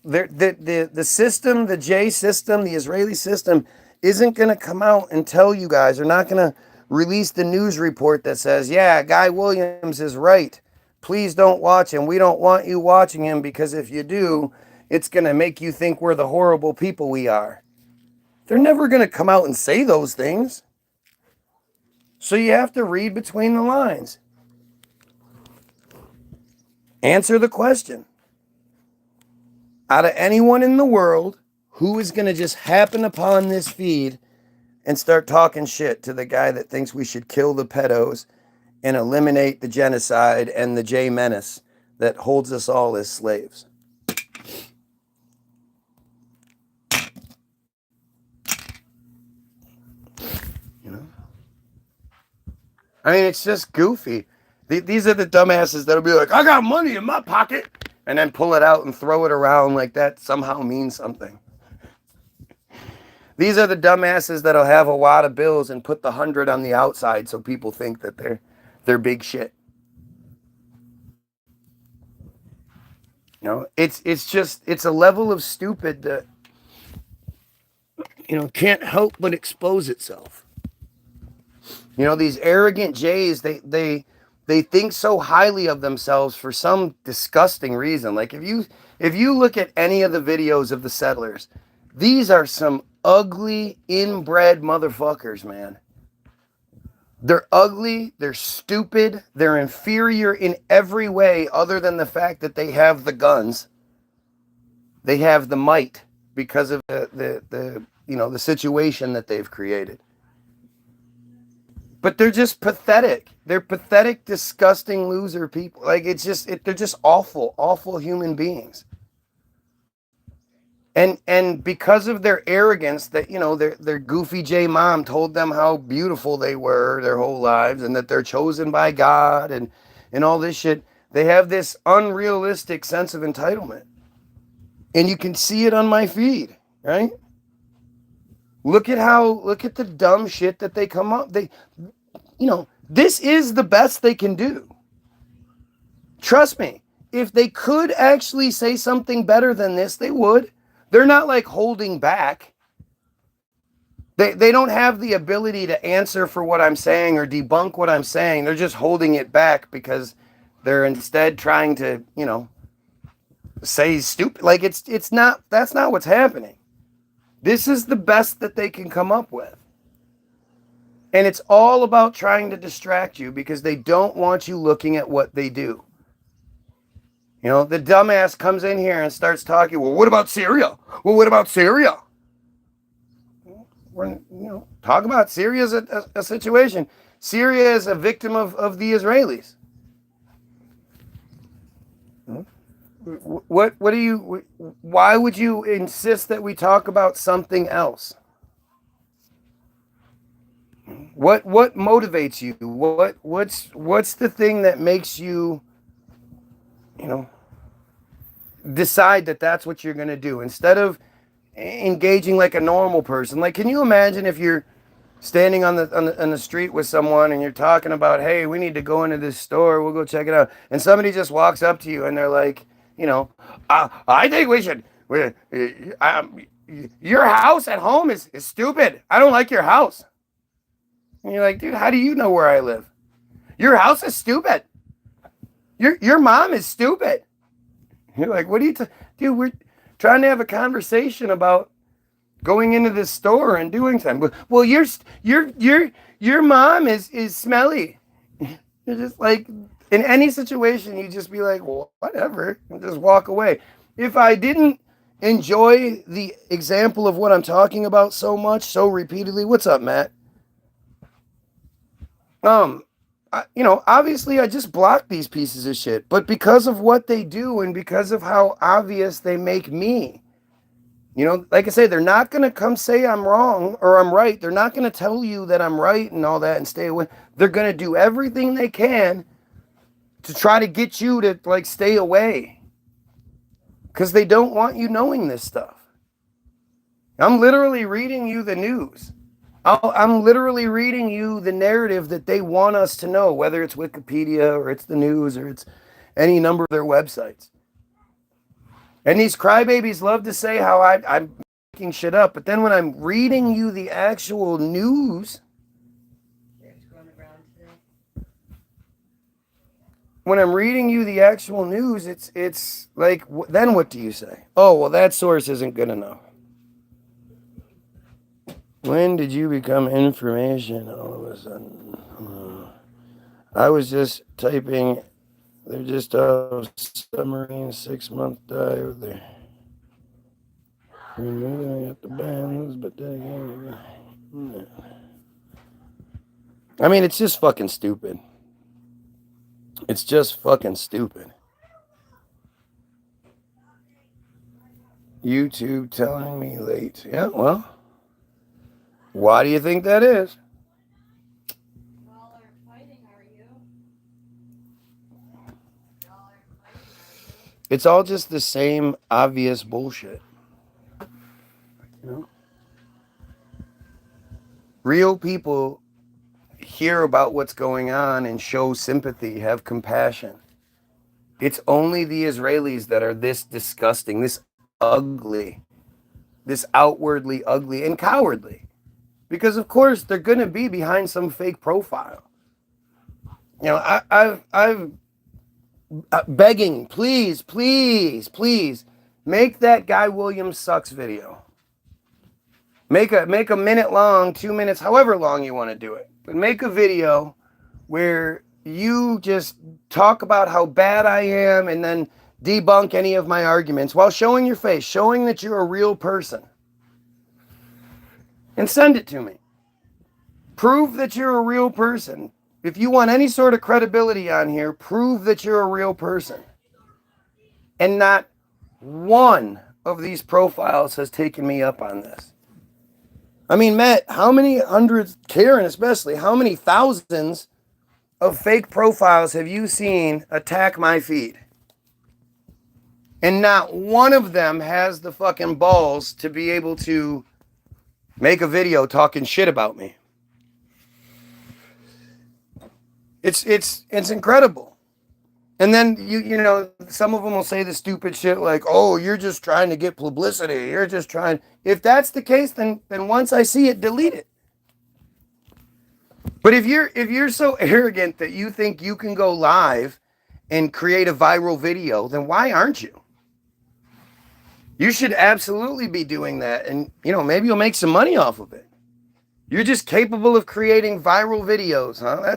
The system, the J system, the Israeli system, isn't going to come out and tell you guys. They're not going to release the news report that says, yeah, Guy Williams is right. Please don't watch him. We don't want you watching him because if you do, it's going to make you think we're the horrible people we are. They're never going to come out and say those things. So you have to read between the lines. Answer the question. Out of anyone in the world, who is going to just happen upon this feed and start talking shit to the guy that thinks we should kill the pedos and eliminate the genocide and the J menace that holds us all as slaves? I mean, it's just goofy. These are the dumbasses that'll be like, I got money in my pocket, and then pull it out and throw it around like that somehow means something. These are the dumbasses that'll have a wad of bills and put the 100 on the outside so people think that they're big shit. It's a level of stupid that can't help but expose itself. These arrogant Jays, they think so highly of themselves for some disgusting reason. Like if you look at any of the videos of the settlers, these are some ugly, inbred motherfuckers, man. They're ugly, they're stupid, they're inferior in every way other than the fact that they have the guns. They have the might because of the situation that they've created. But they're just pathetic. They're pathetic, disgusting loser people. Like they're just awful, awful human beings. And because of their arrogance that, their goofy J mom told them how beautiful they were their whole lives and that they're chosen by God and all this shit, they have this unrealistic sense of entitlement. And you can see it on my feed, right? Look at the dumb shit that they come up. This is the best they can do. Trust me, if they could actually say something better than this, they would. They're not like holding back. They don't have the ability to answer for what I'm saying or debunk what I'm saying. They're just holding it back because they're instead trying to, say stupid. Like that's not what's happening. This is the best that they can come up with. And it's all about trying to distract you because they don't want you looking at what they do. The dumbass comes in here and starts talking, well, what about Syria? Well, what about Syria? Talk about Syria as a situation. Syria is a victim of the Israelis. What do you? Why would you insist that we talk about something else? What motivates you? What's the thing that makes you, decide that that's what you're going to do instead of engaging like a normal person? Like, can you imagine if you're standing on the street with someone and you're talking about, hey, we need to go into this store, we'll go check it out, and somebody just walks up to you and they're like, I think we should. Your house at home is stupid. I don't like your house. And you're like, dude, how do you know where I live? Your house is stupid. Your mom is stupid. You're like, what are you, dude? We're trying to have a conversation about going into this store and doing something. Well, your mom is smelly. You're just like, in any situation, you just be like, well, whatever, and just walk away. If I didn't enjoy the example of what I'm talking about so much, so repeatedly, what's up, Matt? Obviously I just block these pieces of shit, but because of what they do and because of how obvious they make me, like I say, they're not going to come say I'm wrong or I'm right. They're not going to tell you that I'm right and all that and stay away. They're going to do everything they can to try to get you to like stay away because they don't want you knowing this stuff. I'm literally reading you the news. I'm literally reading you the narrative that they want us to know, whether it's Wikipedia or it's the news or it's any number of their websites. And these crybabies love to say how I'm making shit up, but then when I'm reading you the actual news, it's like, then what do you say? Oh, well, that source isn't good enough. When did you become information all of a sudden? I was just typing, they're just a submarine 6-month dive. They're removing at the bands, but I mean, it's just fucking stupid. It's just fucking stupid. YouTube telling me late. Yeah, well, why do you think that is? Y'all are fighting, are you? It's all just the same obvious bullshit. Real people hear about what's going on and show sympathy, have compassion. It's only the Israelis that are this disgusting, this ugly, this outwardly ugly and cowardly. Because of course they're going to be behind some fake profile. I've begging, please, make that Guy Williams sucks video. Make a minute long, 2 minutes, however long you want to do it. But make a video where you just talk about how bad I am and then debunk any of my arguments while showing your face, showing that you're a real person. And send it to me. Prove that you're a real person. If you want any sort of credibility on here, prove that you're a real person. And not one of these profiles has taken me up on this. I mean, Matt, how many hundreds, Karen especially, how many thousands of fake profiles have you seen attack my feed? And not one of them has the fucking balls to be able to make a video talking shit about me. It's incredible. And then you some of them will say the stupid shit like, "Oh, you're just trying to get publicity. You're just trying." If that's the case, then once I see it, delete it. But if you're so arrogant that you think you can go live and create a viral video, then why aren't you? You should absolutely be doing that, and maybe you'll make some money off of it. You're just capable of creating viral videos, huh?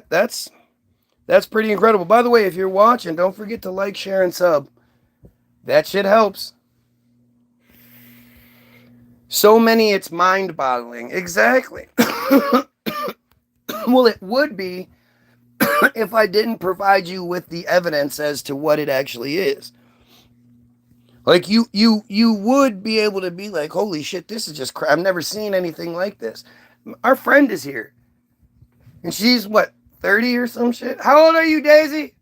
That's pretty incredible. By the way, if you're watching, don't forget to like, share, and sub. That shit helps. So many, it's mind-boggling. Exactly. Well, it would be if I didn't provide you with the evidence as to what it actually is. Like you would be able to be like, holy shit, this is just crap. I've never seen anything like this. Our friend is here. And she's what, 30 or some shit? How old are you, Daisy?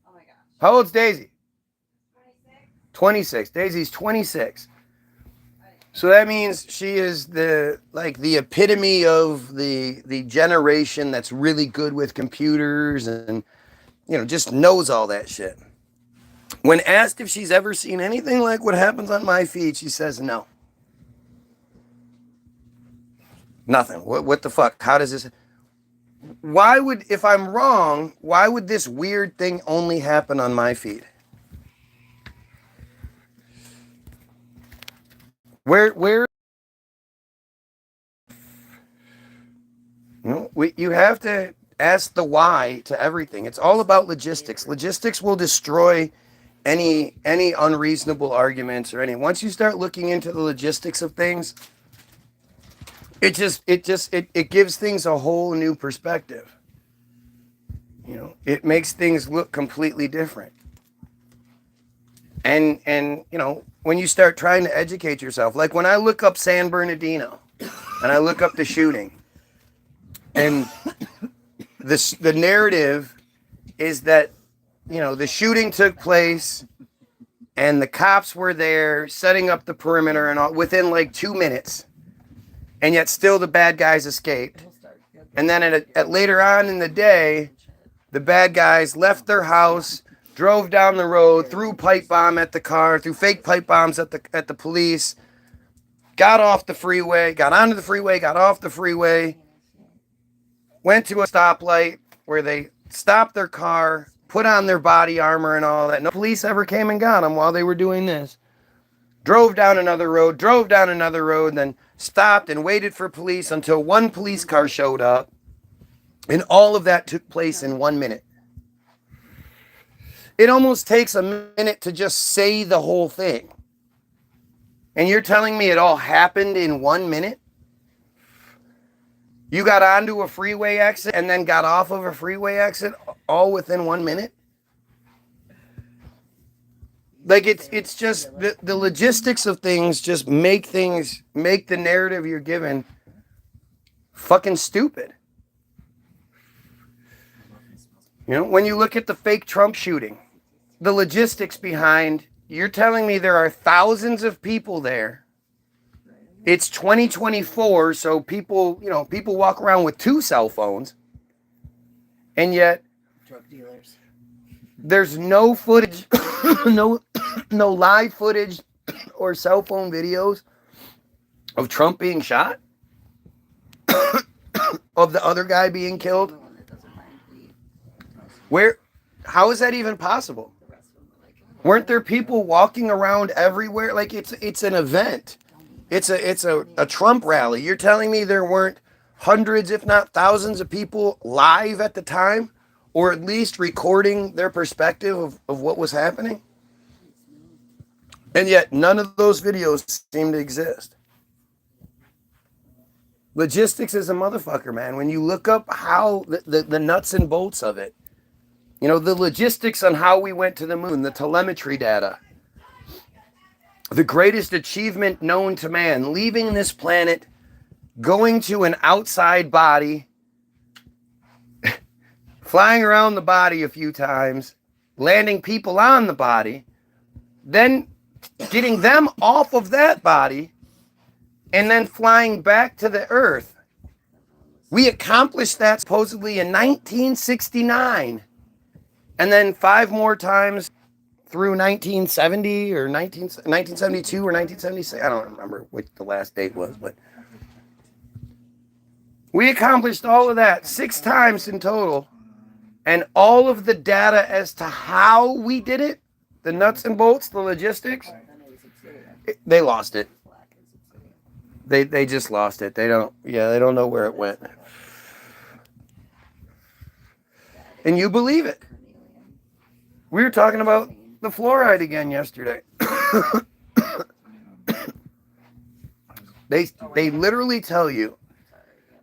Oh my gosh. How old's Daisy? 26. Daisy's 26. So that means she is the epitome of the generation that's really good with computers and, you know, just knows all that shit. When asked if she's ever seen anything like what happens on my feed, she says no. Nothing. What the fuck? How does this... Why would, if I'm wrong, why would this weird thing only happen on my feed? Where you have to ask the why to everything. It's all about logistics. Logistics will destroy any unreasonable arguments or any. Once you start looking into the logistics of things, it gives things a whole new perspective. You know, it makes things look completely different. And you know, when you start trying to educate yourself, like when I look up San Bernardino and I look up the shooting, and the narrative is that, you know, the shooting took place and the cops were there setting up the perimeter and all within like 2 minutes, and yet still the bad guys escaped. And then at later on in the day, the bad guys left their house, drove down the road, threw pipe bomb at the car, threw fake pipe bombs at the police, got off the freeway, got onto the freeway, got off the freeway, went to a stoplight where they stopped their car, put on their body armor and all that. No police ever came and got them while they were doing this. Drove down another road, then stopped and waited for police until one police car showed up. And all of that took place in 1 minute. It almost takes a minute to just say the whole thing. And you're telling me it all happened in 1 minute? You got onto a freeway exit and then got off of a freeway exit all within 1 minute? Like it's just the logistics of things just make the narrative you're given fucking stupid. You know, when you look at the fake Trump shooting, the logistics behind, you're telling me there are thousands of people there. It's 2024, so people walk around with 2 cell phones, and yet Drug dealers. There's no footage, no live footage or cell phone videos of Trump being shot, of the other guy being killed. How is that even possible? Weren't there people walking around everywhere? Like it's an event. It's a Trump rally. You're telling me there weren't hundreds, if not thousands of people live at the time, or at least recording their perspective of what was happening? And yet none of those videos seem to exist. Logistics is a motherfucker, man. When you look up how the nuts and bolts of it, you know, the logistics on how we went to the moon, the telemetry data, the greatest achievement known to man, leaving this planet, going to an outside body, flying around the body a few times, landing people on the body, then getting them off of that body, and then flying back to the Earth. We accomplished that supposedly in 1969. And then 5 more times through 1970 or 1972 or 1976. I don't remember what the last date was, but we accomplished all of that 6 times in total. And all of the data as to how we did it, the nuts and bolts, the logistics, they lost it. They just lost it. They don't know where it went. And you believe it. We were talking about the fluoride again yesterday. They literally tell you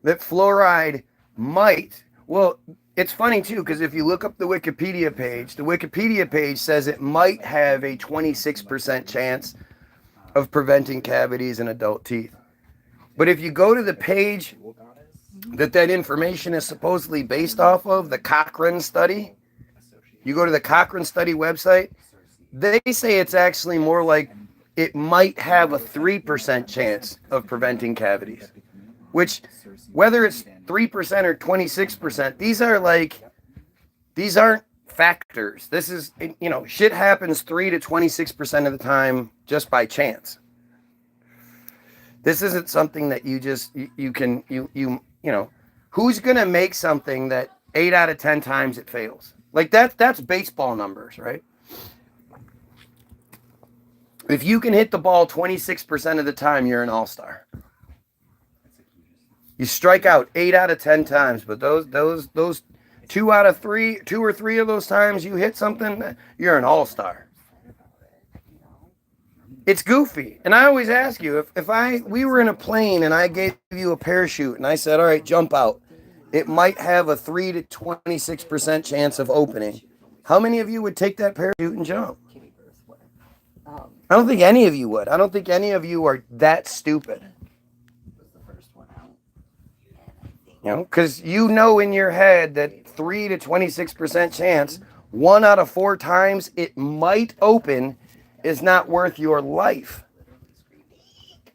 that fluoride might, well, it's funny too, because if you look up the Wikipedia page says it might have a 26% chance of preventing cavities in adult teeth. But if you go to the page that information is supposedly based off of, the Cochrane study, you go to the Cochrane study website, they say it's actually more like it might have a 3% chance of preventing cavities. Which, whether it's 3% or 26%, these aren't factors. This is, shit happens 3 to 26% of the time just by chance. This isn't something that who's going to make something that 8 out of 10 times it fails? Like that's baseball numbers, right? If you can hit the ball 26% of the time, you're an all-star. You strike out 8 out of 10 times, but those 2 or 3 of those times you hit something, you're an all-star. It's goofy. And I always ask you, if we were in a plane and I gave you a parachute and I said, all right, jump out, it might have a 3 to 26% chance of opening. How many of you would take that parachute and jump? I don't think any of you would. I don't think any of you are that stupid. Because in your head that 3 to 26% chance, 1 out of 4 times it might open is not worth your life.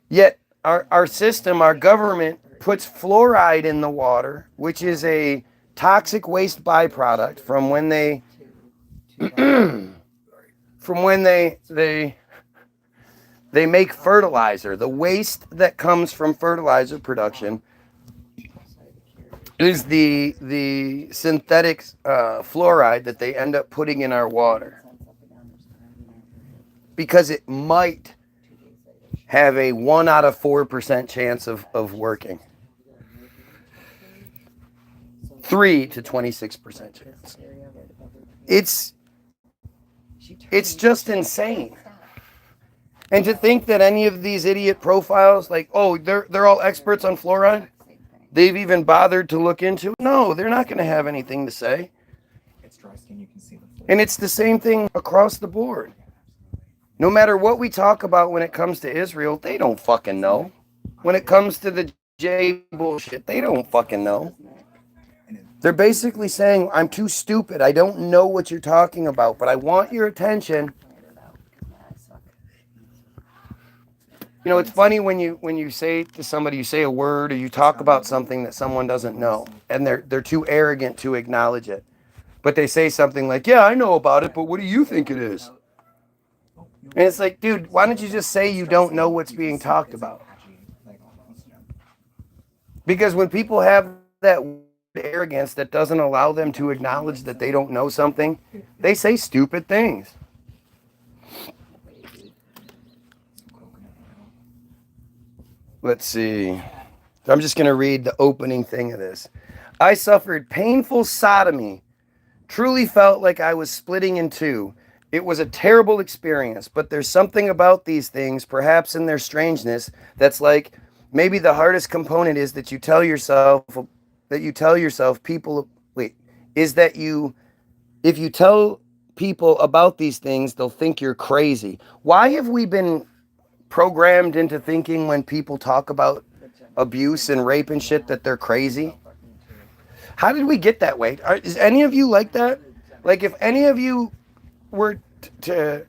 Yet our system, our government puts fluoride in the water, which is a toxic waste byproduct from when they make fertilizer. The waste that comes from fertilizer production is the synthetic fluoride that they end up putting in our water, because it might have a 1 out of 4% chance of working. 3 to 26% chance. It's just insane. And to think that any of these idiot profiles, like, oh, they're all experts on fluoride, they've even bothered to look into it. No, they're not going to have anything to say. And it's the same thing across the board. No matter what we talk about when it comes to Israel, they don't fucking know. When it comes to the J bullshit, they don't fucking know. They're basically saying, I'm too stupid. I don't know what you're talking about, but I want your attention. It's funny when you say to somebody, you say a word or you talk about something that someone doesn't know, and they're too arrogant to acknowledge it. But they say something like, yeah, I know about it, but what do you think it is? And it's like, dude, why don't you just say you don't know what's being talked about? Because when people have that arrogance that doesn't allow them to acknowledge that they don't know something, they say stupid things. Let's see. I'm just going to read the opening thing of this. I suffered painful sodomy. Truly felt like I was splitting in two. It was a terrible experience, but there's something about these things, perhaps in their strangeness, that's like, maybe the hardest component is that you tell yourself people, is that if you tell people about these things, they'll think you're crazy. Why have we been programmed into thinking when people talk about abuse and rape and shit that they're crazy? How did we get that way? Is any of you like that? Like, if any of you were to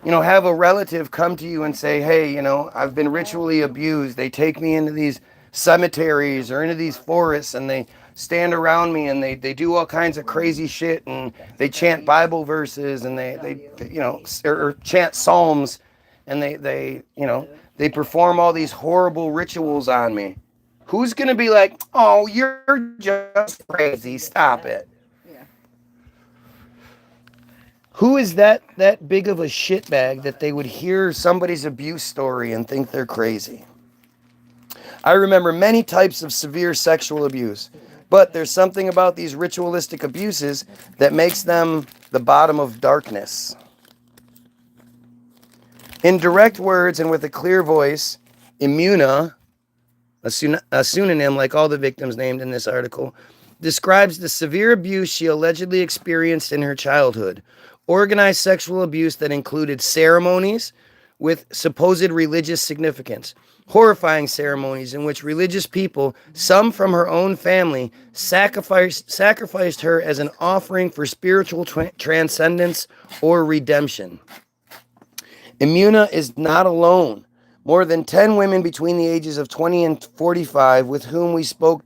have a relative come to you and say, hey, I've been ritually abused. They take me into these cemeteries or into these forests and they stand around me and they do all kinds of crazy shit and they chant Bible verses and they chant psalms and they perform all these horrible rituals on me. Who's going to be like, oh, you're just crazy. Stop it. Who is that big of a shitbag that they would hear somebody's abuse story and think they're crazy? I remember many types of severe sexual abuse, but there's something about these ritualistic abuses that makes them the bottom of darkness. In direct words and with a clear voice, Imuna, a pseudonym like all the victims named in this article, describes the severe abuse she allegedly experienced in her childhood. Organized sexual abuse that included ceremonies with supposed religious significance. Horrifying ceremonies in which religious people, some from her own family, sacrificed her as an offering for spiritual transcendence or redemption. Imuna is not alone. More than 10 women between the ages of 20 and 45 with whom we spoke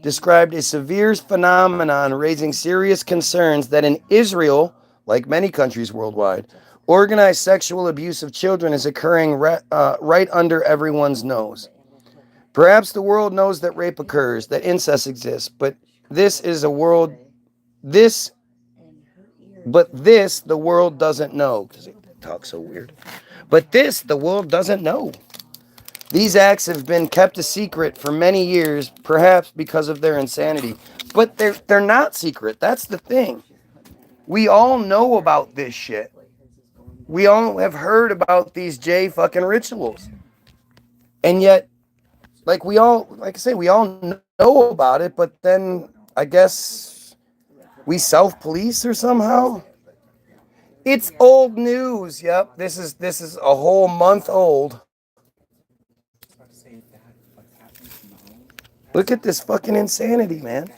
described a severe phenomenon raising serious concerns that in Israel, like many countries worldwide, organized sexual abuse of children is occurring right under everyone's nose. Perhaps the world knows that rape occurs, that incest exists, but this the world doesn't know. Because they talk so weird. But this, the world doesn't know. These acts have been kept a secret for many years, perhaps because of their insanity. But they're not secret. That's the thing. We all know about this shit. We all have heard about these J fucking rituals. And yet, like I say, we all know about it, but then I guess we self-police or somehow. It's old news. Yep, this is a whole month old. Look at this fucking insanity, man.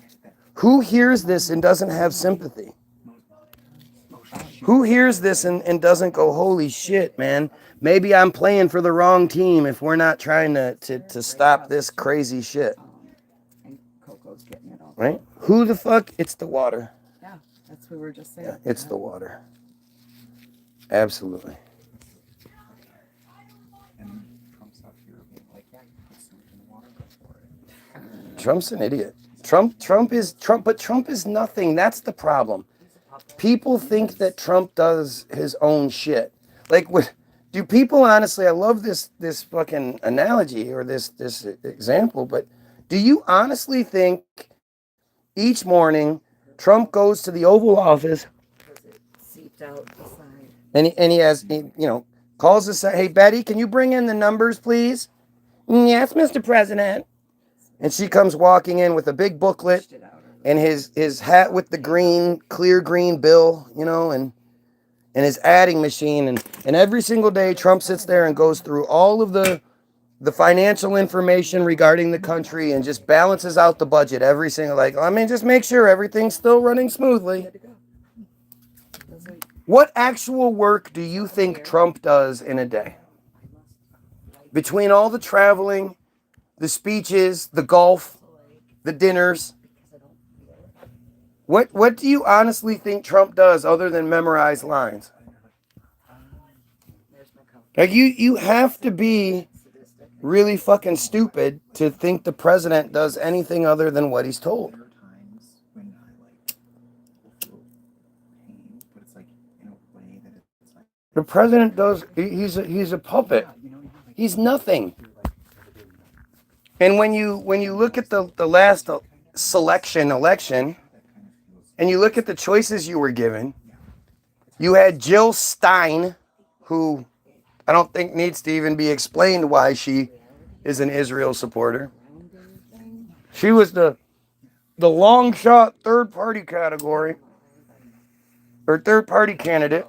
Who hears this and doesn't have sympathy? Who hears this and doesn't go, holy shit, man? Maybe I'm playing for the wrong team if we're not trying to stop this crazy shit. Right? Who the fuck? It's the water. Yeah, that's what we were just saying. Yeah, it's the water. Absolutely. Trump's an idiot. Trump is nothing. That's the problem. People think that Trump does his own shit. Like, do people honestly? I love this fucking analogy or this example. But do you honestly think each morning Trump goes to the Oval Office and he has calls us, hey Betty, can you bring in the numbers, please? Yes, Mr. President. And she comes walking in with a big booklet and his hat with the clear green bill, and his adding machine. And every single day, Trump sits there and goes through all of the financial information regarding the country and just balances out the budget every single, just make sure everything's still running smoothly. What actual work do you think Trump does in a day? Between all the traveling, the speeches, the golf, the dinners. What do you honestly think Trump does other than memorize lines? Like you have to be really fucking stupid to think the president does anything other than what he's told. The president he's a puppet. He's nothing. And when you look at the last election, and you look at the choices you were given, you had Jill Stein, who I don't think needs to even be explained why she is an Israel supporter. She was the long shot third party category, or third party candidate.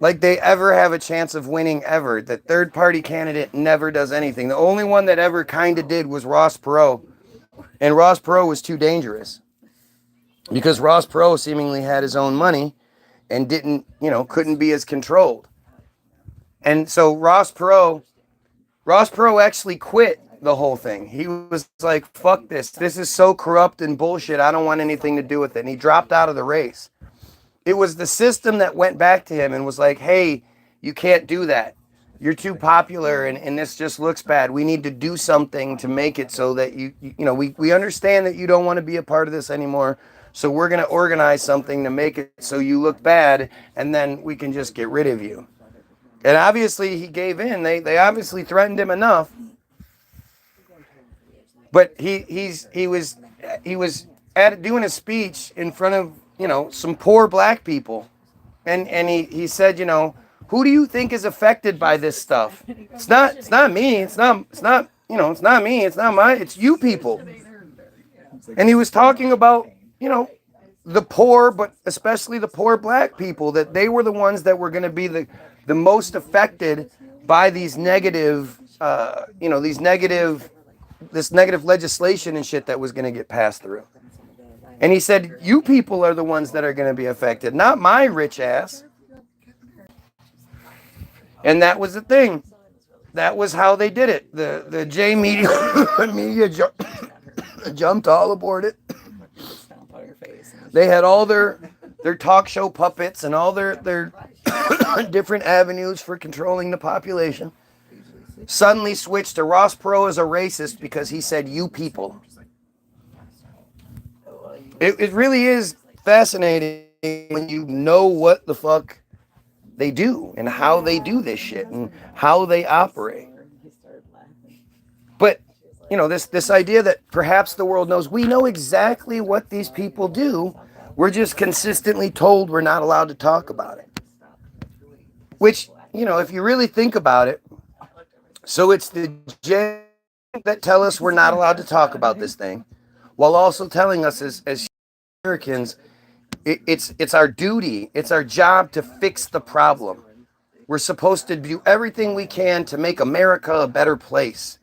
Like they ever have a chance of winning ever. The third party candidate never does anything. The only one that ever kind of did was Ross Perot. And Ross Perot was too dangerous. Because Ross Perot seemingly had his own money and couldn't be as controlled. And so Ross Perot actually quit the whole thing. He was like, fuck this. This is so corrupt and bullshit. I don't want anything to do with it. And he dropped out of the race. It was the system that went back to him and was like, hey, you can't do that. You're too popular and this just looks bad. We need to do something to make it so that we understand that you don't want to be a part of this anymore. So we're going to organize something to make it so you look bad and then we can just get rid of you. And obviously he gave in. They obviously threatened him enough. But he was doing a speech in front of some poor black people, and he said, Who do you think is affected by this stuff? It's not me. It's not me. It's not it's you people. And he was talking about, the poor, but especially the poor black people, that they were the ones that were going to be the most affected by these negative, this negative legislation and shit that was going to get passed through. And he said, you people are the ones that are going to be affected, not my rich ass. And that was the thing. That was how they did it. The J media jumped all aboard it. They had all their talk show puppets and all their different avenues for controlling the population. Suddenly switched to Ross Perot as a racist because he said you people. It really is fascinating when you know what the fuck they do and how they do this shit and how they operate. But this idea that perhaps the world knows, we know exactly what these people do. We're just consistently told we're not allowed to talk about it. Which, if you really think about it, so it's the J that tell us we're not allowed to talk about this thing, while also telling us as Americans, it's our duty, it's our job to fix the problem. We're supposed to do everything we can to make America a better place.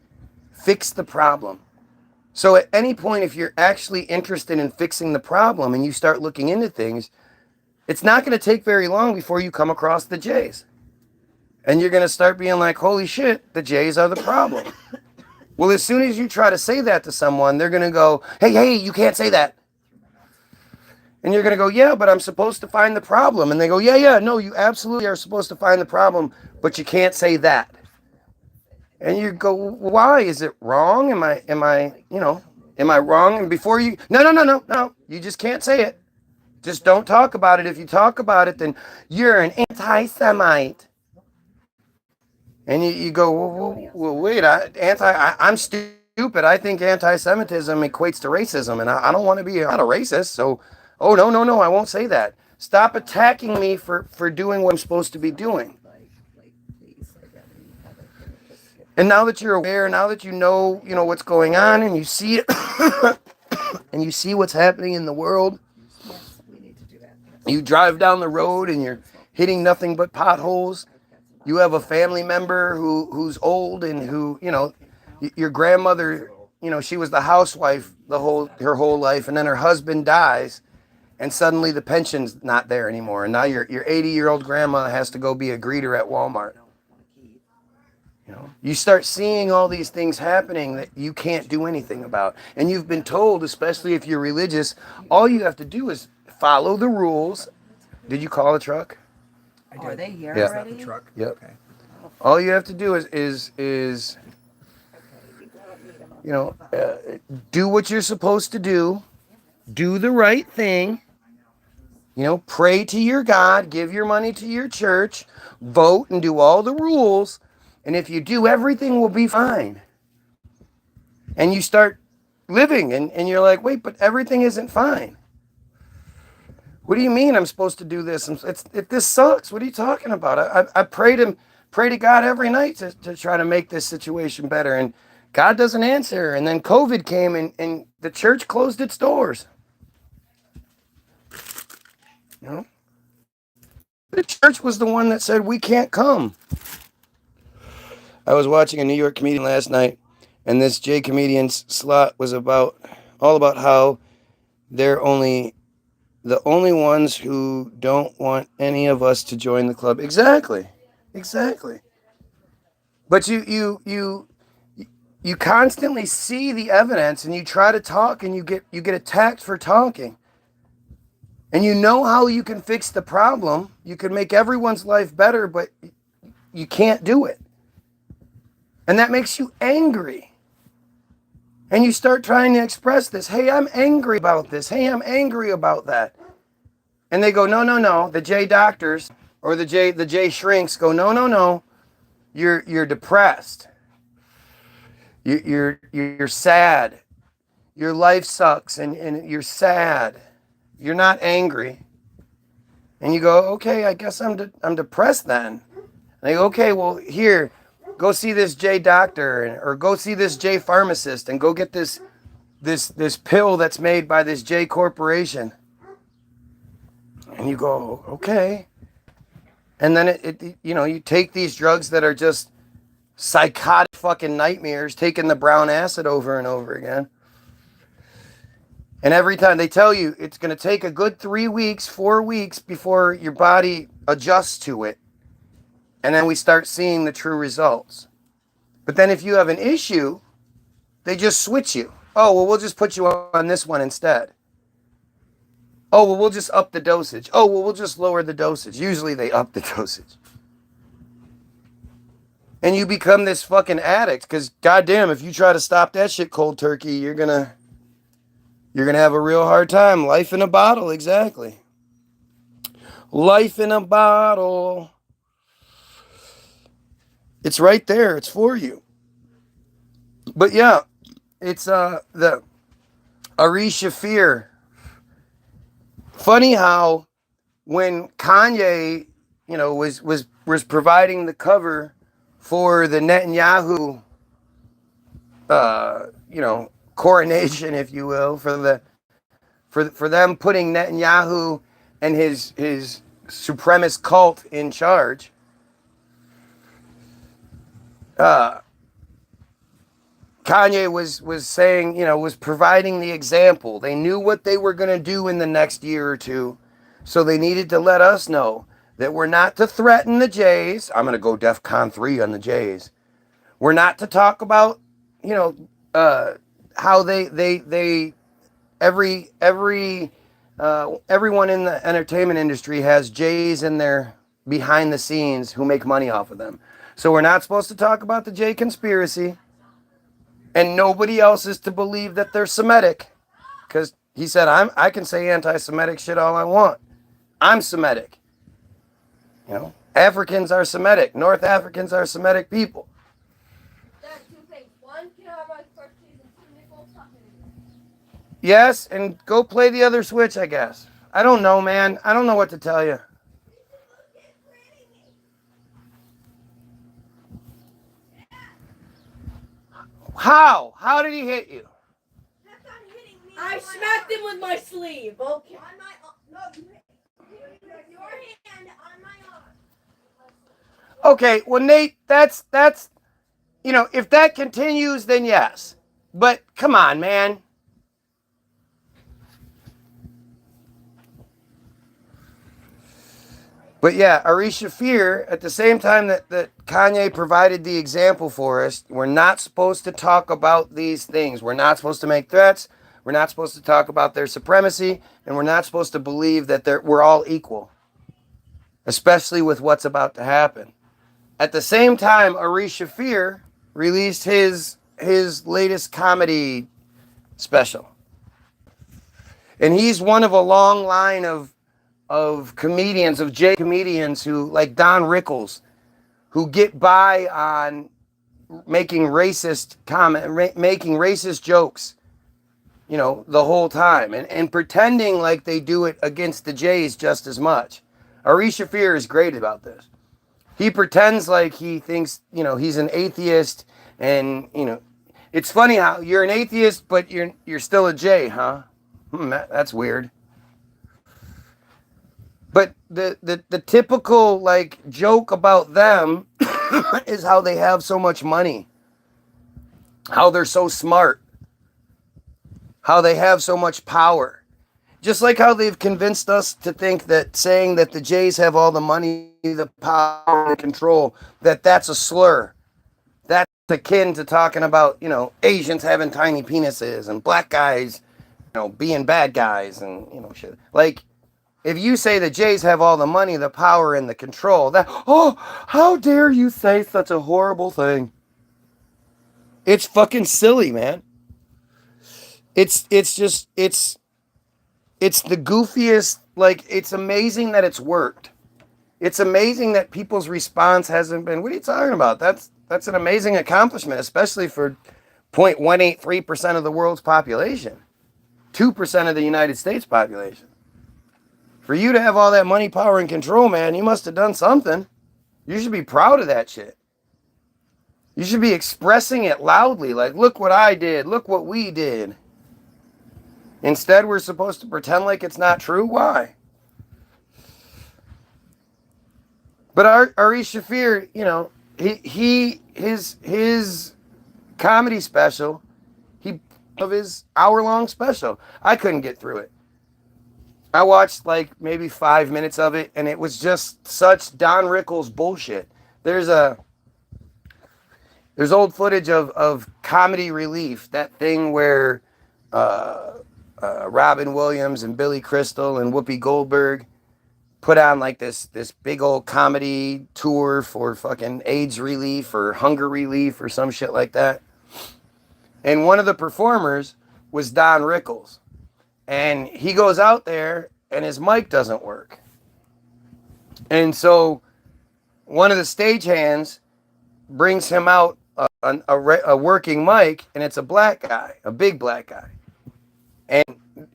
Fix the problem. So at any point, if you're actually interested in fixing the problem and you start looking into things, it's not going to take very long before you come across the Jays. And you're going to start being like, holy shit, the Jays are the problem. Well, as soon as you try to say that to someone, they're going to go, hey, you can't say that. And you're going to go, yeah, but I'm supposed to find the problem. And they go, yeah, no, you absolutely are supposed to find the problem, but you can't say that. And you go, why? Is it wrong? Am I wrong? And before you, no, you just can't say it. Just don't talk about it. If you talk about it, then you're an anti-Semite. And you go, well wait, I'm stupid. I think anti-Semitism equates to racism, and I don't want to be, I'm not a racist, so, oh, no, I won't say that. Stop attacking me for doing what I'm supposed to be doing. And now that you're aware, now that you know what's going on, and you see it, and you see what's happening in the world, you drive down the road and you're hitting nothing but potholes. You have a family member who's old and who, your grandmother, she was the housewife her whole life, and then her husband dies, and suddenly the pension's not there anymore, and now your 80-year-old grandma has to go be a greeter at Walmart. You start seeing all these things happening that you can't do anything about. And you've been told, especially if you're religious, all you have to do is follow the rules. Did you call a truck? Are they here Yeah. already? The truck? Yep. Okay. All you have to do is do what you're supposed to do. Do the right thing. Pray to your God. Give your money to your church. Vote and do all the rules. And if you do, everything will be fine. And you start living and you're like, wait, but everything isn't fine. What do you mean I'm supposed to do this? This sucks. What are you talking about? I pray to God every night to try to make this situation better. And God doesn't answer. And then COVID came and the church closed its doors. The church was the one that said, we can't come. I was watching a New York comedian last night, and this J comedian's slot was all about how they're the only ones who don't want any of us to join the club. Exactly. But you constantly see the evidence, and you try to talk, and you get attacked for talking. And you know how you can fix the problem. You can make everyone's life better, but you can't do it. And that makes you angry. And you start trying to express this. Hey, I'm angry about this. Hey, I'm angry about that. And they go, no. The J doctors or the J shrinks go, no. You're depressed. You're sad. Your life sucks and you're sad. You're not angry. And you go, okay, I guess I'm depressed then. And they go, okay, well, here, go see this J doctor, or go see this J pharmacist, and go get this pill that's made by this J corporation. And you go, okay. And then you take these drugs that are just psychotic fucking nightmares, taking the brown acid over and over again. And every time they tell you it's going to take a good 3 weeks, 4 weeks before your body adjusts to it. And then we start seeing the true results. But then if you have an issue, they just switch you. Oh, well, we'll just put you on this one instead. Oh, well, we'll just up the dosage. Oh, well, we'll just lower the dosage. Usually they up the dosage. And you become this fucking addict, because goddamn, if you try to stop that shit cold turkey, you're gonna have a real hard time. Life in a bottle, exactly. Life in a bottle. It's right there. It's for you. But yeah, it's the Ari Shafir. Funny how when Kanye, was providing the cover for the Netanyahu, coronation, if you will, for them putting Netanyahu and his supremacist cult in charge. Kanye was saying, was providing the example. They knew what they were going to do in the next year or two, so they needed to let us know that we're not to threaten the Jays. I'm going to go DEFCON 3 on the Jays. We're not to talk about, how everyone in the entertainment industry has Jays in their behind the scenes who make money off of them. So we're not supposed to talk about the Jay conspiracy. And nobody else is to believe that they're Semitic. Because he said, I can say anti-Semitic shit all I want. I'm Semitic. Africans are Semitic. North Africans are Semitic people. Yes, and go play the other Switch, I guess. I don't know, man. I don't know what to tell you. How? How did he hit you? That's not hitting me. I smacked him with my sleeve. Okay. On my no, you hit your hand on my arm. Okay, well, Nate, that's if that continues, then yes. But come on, man. But yeah, Ari Shafir, at the same time that Kanye provided the example for us, we're not supposed to talk about these things. We're not supposed to make threats. We're not supposed to talk about their supremacy. And we're not supposed to believe that we're all equal, especially with what's about to happen. At the same time, Ari Shafir released his latest comedy special. And he's one of a long line of comedians, of J comedians who, like Don Rickles, who get by on making racist jokes, the whole time, and pretending like they do it against the Jays just as much. Ari Shafir is great about this. He pretends like he thinks, he's an atheist, and, it's funny how you're an atheist, but you're still a Jay, huh? That's weird. But the typical joke about them is how they have so much money, how they're so smart, how they have so much power. Just like how they've convinced us to think that saying that the Jays have all the money, the power, and control, that's a slur. That's akin to talking about, Asians having tiny penises and black guys, being bad guys and, shit. If you say the Jays have all the money, the power, and the control, how dare you say such a horrible thing? It's fucking silly, man. It's the goofiest, it's amazing that it's worked. It's amazing that people's response hasn't been, what are you talking about? That's an amazing accomplishment, especially for 0.183% of the world's population, 2% of the United States population. For you to have all that money, power, and control, man, you must have done something. You should be proud of that shit. You should be expressing it loudly, like, look what I did, look what we did. Instead, we're supposed to pretend like it's not true. Why? But Ari Shafir, you know, his comedy special, of his hour-long special, I couldn't get through it. I watched like maybe 5 minutes of it, and it was just such Don Rickles bullshit. There's old footage of Comedy Relief, that thing where Robin Williams and Billy Crystal and Whoopi Goldberg put on like this big old comedy tour for fucking AIDS relief or hunger relief or some shit like that. And one of the performers was Don Rickles. And he goes out there and his mic doesn't work. And so one of the stagehands brings him out a working mic, and it's a black guy, a big black guy. And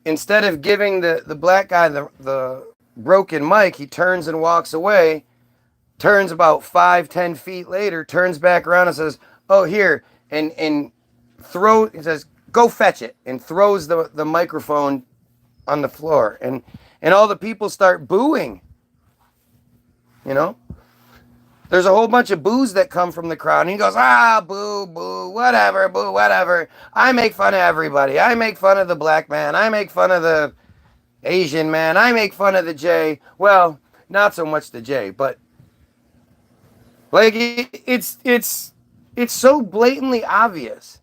instead of giving the black guy the broken mic, he turns and walks away, turns about 5-10 feet later, turns back around and says, oh, here, and he says, go fetch it, and throws the microphone on the floor. And all the people start booing, you know? There's a whole bunch of boos that come from the crowd. And he goes, boo, boo, whatever. I make fun of everybody. I make fun of the black man. I make fun of the Asian man. I make fun of the J. Well, not so much the J, but like it's so blatantly obvious.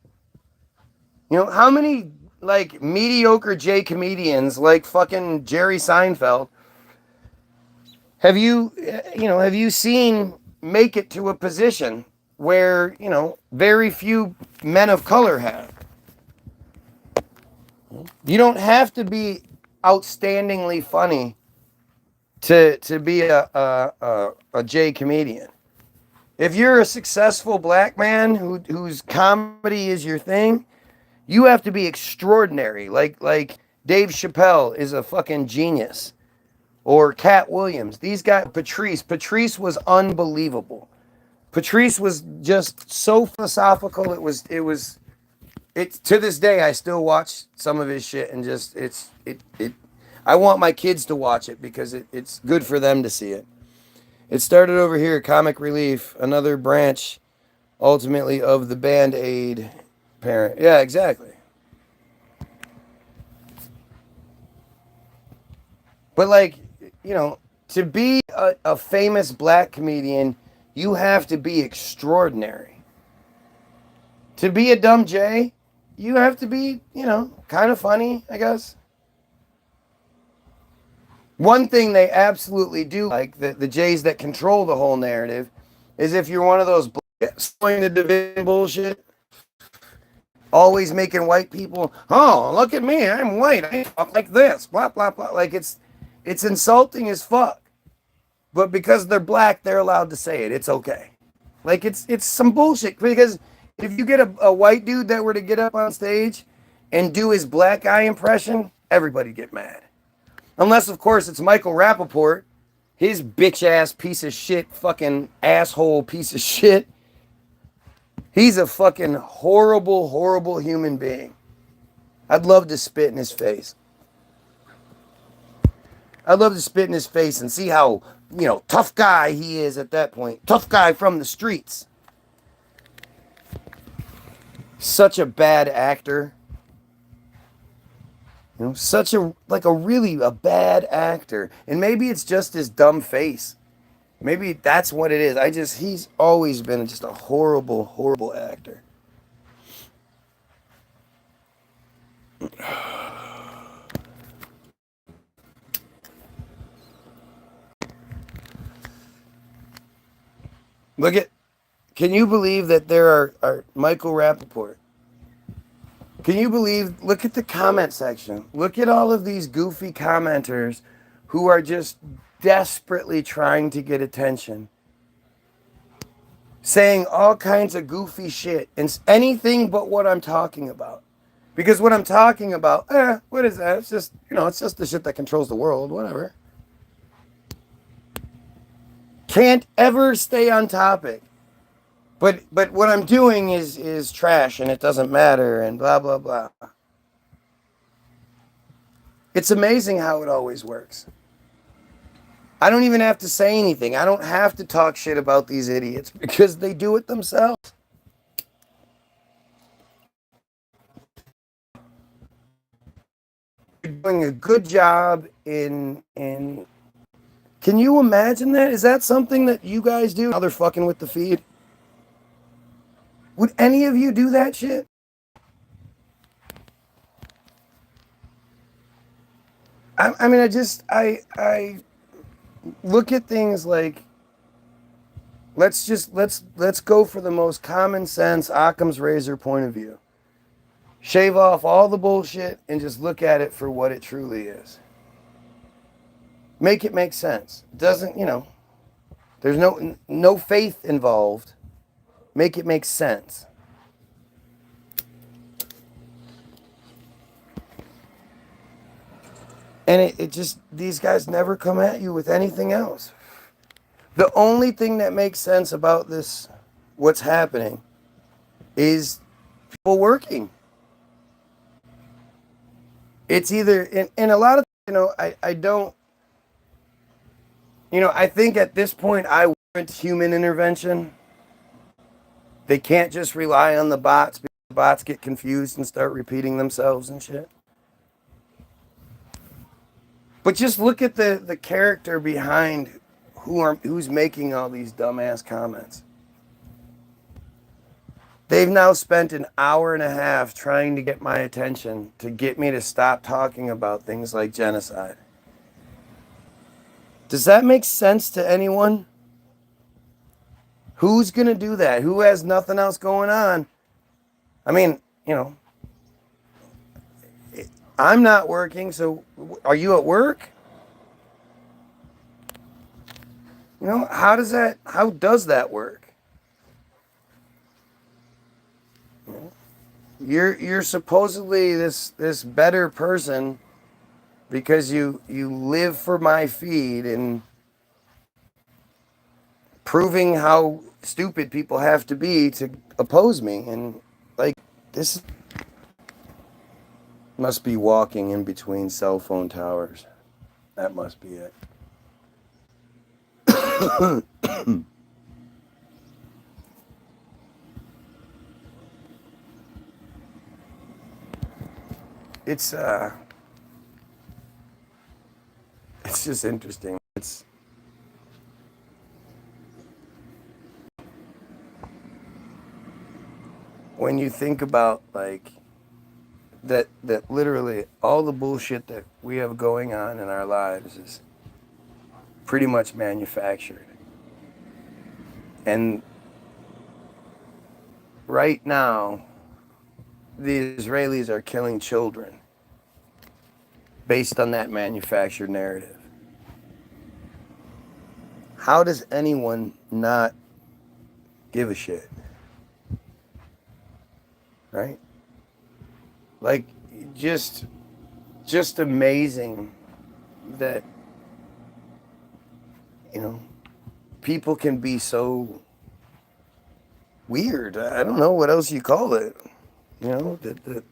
You know, how many like mediocre J comedians like fucking Jerry Seinfeld have you seen make it to a position where, you know, very few men of color have? You don't have to be outstandingly funny to be a J comedian. If you're a successful black man whose comedy is your thing, you have to be extraordinary. Like Dave Chappelle is a fucking genius. Or Cat Williams. These guys, Patrice was unbelievable. Patrice was just so philosophical. It to this day I still watch some of his shit and just I want my kids to watch it because it's good for them to see it. It started over here, Comic Relief, another branch ultimately of the Band-Aid parent. Yeah, exactly. But like, you know, to be a famous black comedian, you have to be extraordinary. To be a dumb J, you have to be, you know, kind of funny, I guess. One thing they absolutely do, like the J's that control the whole narrative, is if you're one of those slowing the division bullshit, always making white people, oh, look at me, I'm white, I talk like this, blah, blah, blah. Like it's insulting as fuck. But because they're black, they're allowed to say it. It's okay. Like it's some bullshit. Because if you get a white dude that were to get up on stage and do his black guy impression, everybody get mad. Unless, of course, it's Michael Rappaport, his bitch ass piece of shit, fucking asshole piece of shit. He's a fucking horrible, horrible human being. I'd love to spit in his face. I'd love to spit in his face and see how, you know, tough guy he is at that point. Tough guy from the streets. Such a bad actor. You know, such a really bad actor. And maybe it's just his dumb face. Maybe that's what it is. He's always been just a horrible, horrible actor. Can you believe that there are Michael Rappaport? Look at the comment section. Look at all of these goofy commenters who are just desperately trying to get attention. Saying all kinds of goofy shit and anything but what I'm talking about. Because what I'm talking about, what is that? It's just, you know, it's just the shit that controls the world, whatever. can't ever stay on topic. But what I'm doing is trash and it doesn't matter and blah, blah, blah. It's amazing how it always works. I don't even have to say anything. I don't have to talk shit about these idiots because they do it themselves. You're doing a good job in can you imagine that? Is that something that you guys do? Now they're fucking with the feed. Would any of you do that shit? I mean, I look at things like, let's go for the most common sense Occam's razor point of view. Shave off all the bullshit and just look at it for what it truly is. Make it make sense. It doesn't, there's no faith involved. Make it make sense. And it just, these guys never come at you with anything else. The only thing that makes sense about this, what's happening, is people working. It's either, in a lot of, I don't, I think at this point I want human intervention. They can't just rely on the bots because the bots get confused and start repeating themselves and shit. But just look at the character behind who's making all these dumbass comments. They've now spent an hour and a half trying to get my attention to get me to stop talking about things like genocide. Does that make sense to anyone? Who's going to do that? Who has nothing else going on? I mean, I'm not working, so are you at work? How does that work? You're supposedly this better person because you live for my feed and proving how stupid people have to be to oppose me, and this must be walking in between cell phone towers. That must be it. It's just interesting. It's when you think about that literally all the bullshit that we have going on in our lives is pretty much manufactured. And right now, the Israelis are killing children based on that manufactured narrative. How does anyone not give a shit? Right? Just amazing that, people can be so weird. I don't know what else you call it. That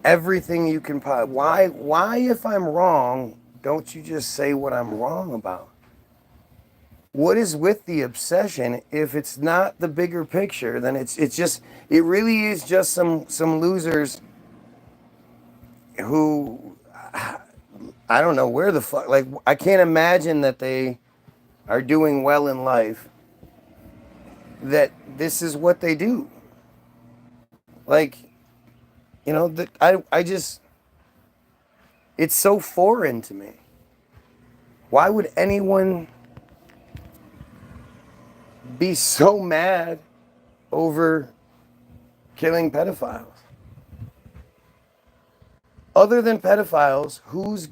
everything you can why if I'm wrong, don't you just say what I'm wrong about? What is with the obsession? If it's not the bigger picture, then it really is just some losers who, I don't know where the fuck, I can't imagine that they are doing well in life, that this is what they do. It's so foreign to me. Why would anyone be so mad over killing pedophiles? Other than pedophiles, who's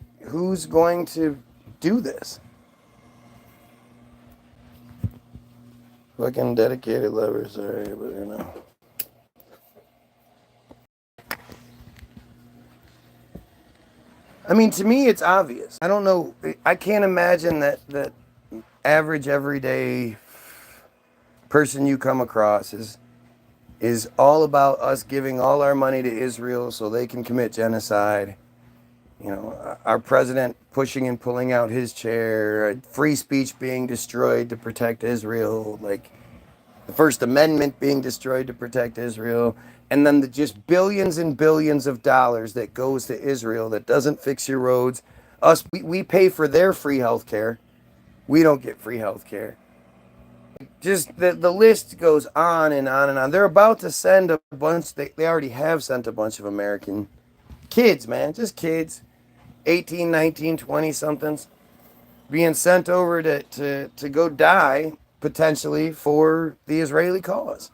going to do this? Fucking dedicated lovers, sorry, but I mean, to me, it's obvious. I don't know. I can't imagine that average everyday person you come across is all about us giving all our money to Israel so they can commit genocide. You know, our president pushing and pulling out his chair, free speech being destroyed to protect Israel, like the First Amendment being destroyed to protect Israel, and then the just billions and billions of dollars that goes to Israel that doesn't fix your roads. We pay for their free health care. We don't get free health care. Just the list goes on and on and on. They're about to send a bunch, they already have sent a bunch of American kids, man, just kids, 18, 19, 20 somethings, being sent over to go die potentially for the Israeli cause.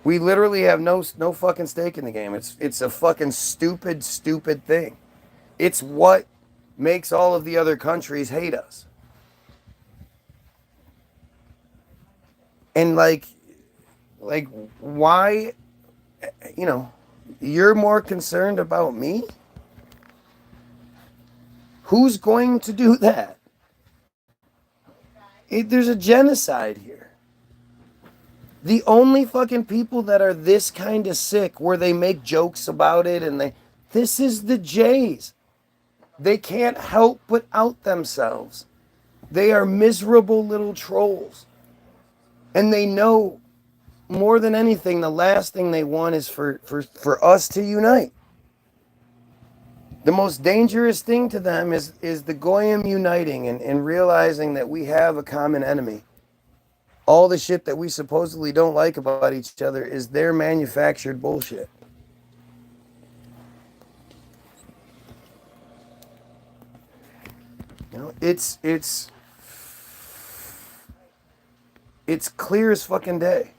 We literally have no fucking stake in the game. It's a fucking stupid thing. It's what makes all of the other countries hate us. And like why, you know, you're more concerned about me? Who's going to do that? There's a genocide here. The only fucking people that are this kind of sick where they make jokes about it and this is the Jays. They can't help but out themselves. They are miserable little trolls. And they know more than anything, the last thing they want is for us to unite. The most dangerous thing to them is the Goyim uniting and realizing that we have a common enemy. All the shit that we supposedly don't like about each other is their manufactured bullshit. You know, it's clear as fucking day.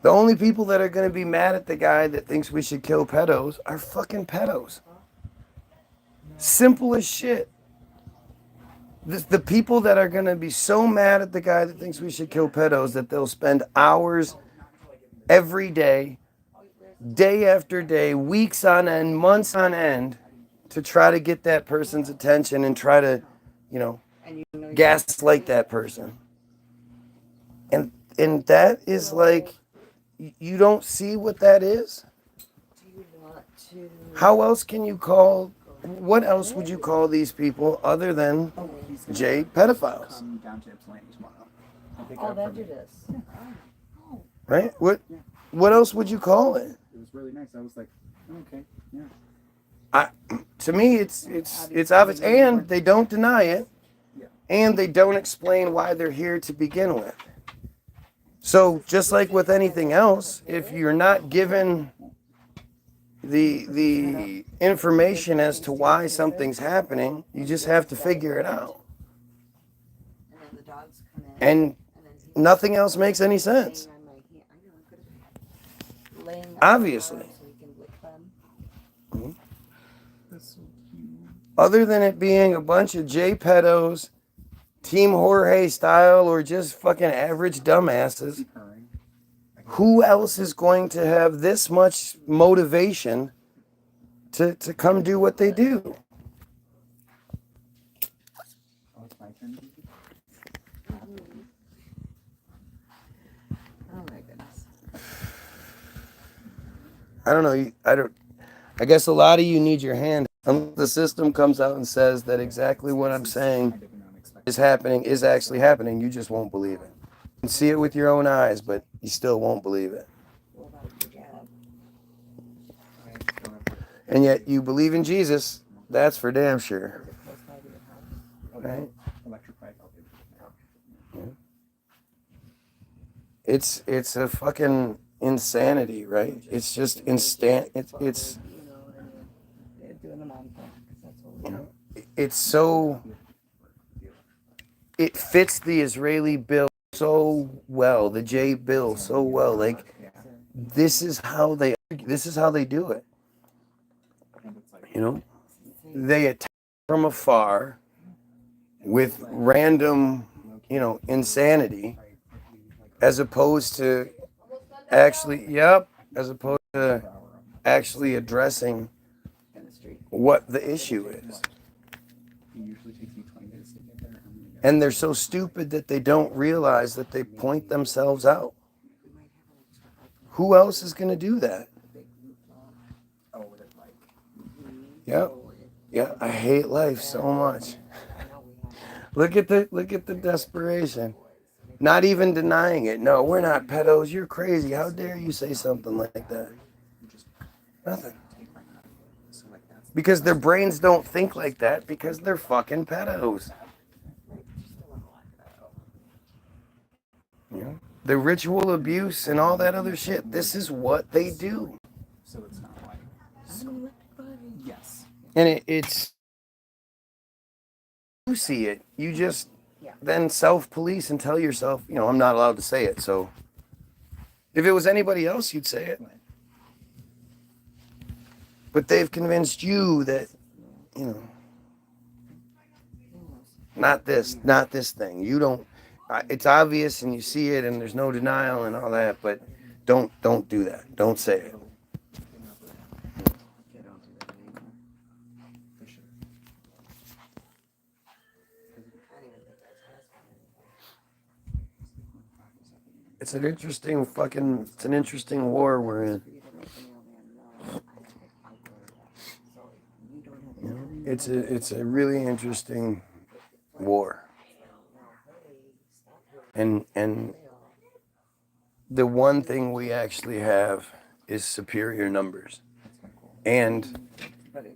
The only people that are going to be mad at the guy that thinks we should kill pedos are fucking pedos. Simple as shit. The people that are going to be so mad at the guy that thinks we should kill pedos that they'll spend hours every day, day after day, weeks on end, months on end, to try to get that person's attention and try to, you know, gaslight that person. And that is like, you don't see what that is? How else can you call, what else would you call these people other than J pedophiles? Oh, that it is. Right? What else would you call it? It was really nice. I was like, okay, yeah. To me, it's obvious, and they don't deny it, and they don't explain why they're here to begin with. So just like with anything else, if you're not given the information as to why something's happening, you just have to figure it out. And nothing else makes any sense. Obviously. Other than it being a bunch of J pedos, Team Jorge style, or just fucking average dumbasses, who else is going to have this much motivation to come do what they do? Oh my goodness. I don't know. I guess a lot of you need your hand. The system comes out and says that exactly what I'm saying is actually happening. You just won't believe it. You can see it with your own eyes, but you still won't believe it. And yet you believe in Jesus. That's for damn sure. Right? It's a fucking insanity, right? It's just instant. It's you know, it's so, it fits the Israeli bill so well, the J bill so well. Like, this is how they do it. You know, they attack from afar with random, you know, insanity, as opposed to actually actually addressing what the issue is. It usually takes me 20 minutes to get there. And they're so stupid that they don't realize that they point themselves out. Who else is going to do that? Yeah. Yeah, I hate life so much. Look at the desperation. Not even denying it. No, we're not pedos. You're crazy. How dare you say something like that? Nothing. Because their brains don't think like that because they're fucking pedos. You know? The ritual abuse and all that other shit. This is what they do. So it's not like. Yes. And it's. You see it. You just then self-police and tell yourself, you know, I'm not allowed to say it. So if it was anybody else, you'd say it. But they've convinced you that, you know, not this thing. You don't. It's obvious and you see it and there's no denial and all that, but don't do that. Don't say it. It's an interesting war we're in. You know, it's a really interesting war. And the one thing we actually have is superior numbers. And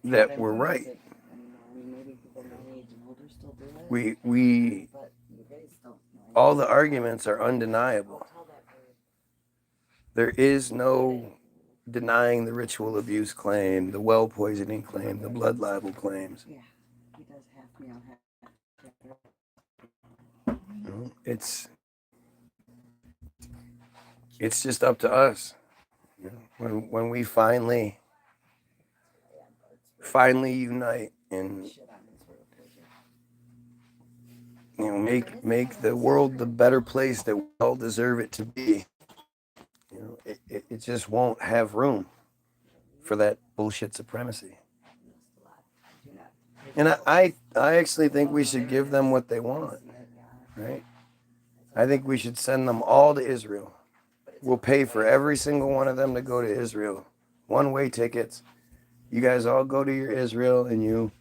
that we're right. We all the arguments are undeniable. There is no denying the ritual abuse claim, the well poisoning claim, the blood libel claims. You know, it's just up to us. You know, when we finally unite and, you know, make the world the better place that we all deserve it to be. You know, it just won't have room for that bullshit supremacy. And I actually think we should give them what they want, right? I think we should send them all to Israel. We'll pay for every single one of them to go to Israel. One-way tickets. You guys all go to your Israel and you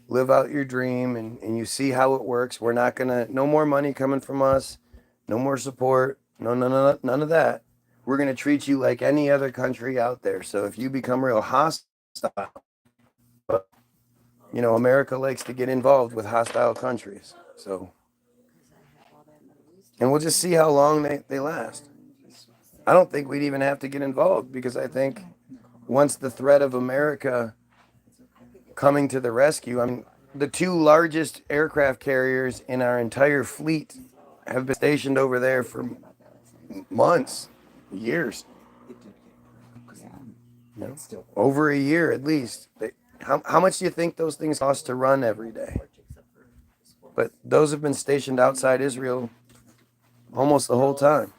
live out your dream and you see how it works. We're not no more money coming from us, no more support, none of that. We're going to treat you like any other country out there. So if you become real hostile, you know, America likes to get involved with hostile countries. So, and we'll just see how long they last. I don't think we'd even have to get involved because I think once the threat of America coming to the rescue, I mean, the two largest aircraft carriers in our entire fleet have been stationed over there for months, years. You know, over a year at least. How much do you think those things cost to run every day? But those have been stationed outside Israel almost the whole time.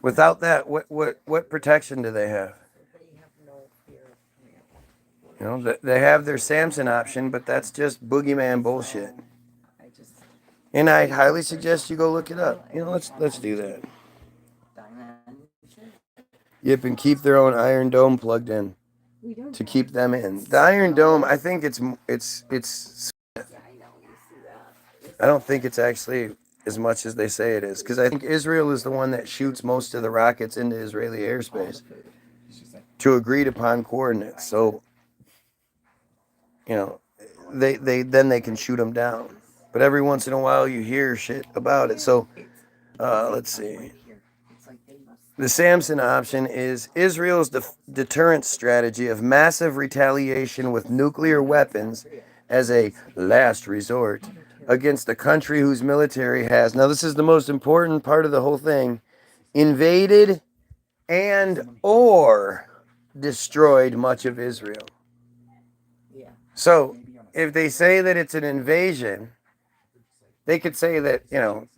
Without that, what protection do they have? You know, they have their Samson option, but that's just boogeyman bullshit. And I highly suggest you go look it up. You know, let's do that. Yep, and keep their own Iron Dome plugged in to keep them in. The Iron Dome, I think it's. I don't think it's actually as much as they say it is, because I think Israel is the one that shoots most of the rockets into Israeli airspace to agreed upon coordinates. So, you know, they can shoot them down. But every once in a while you hear shit about it. So, let's see. The Samson option is Israel's deterrence strategy of massive retaliation with nuclear weapons as a last resort against a country whose military has, now this is the most important part of the whole thing, invaded and or destroyed much of Israel. So if they say that it's an invasion, they could say that, you know,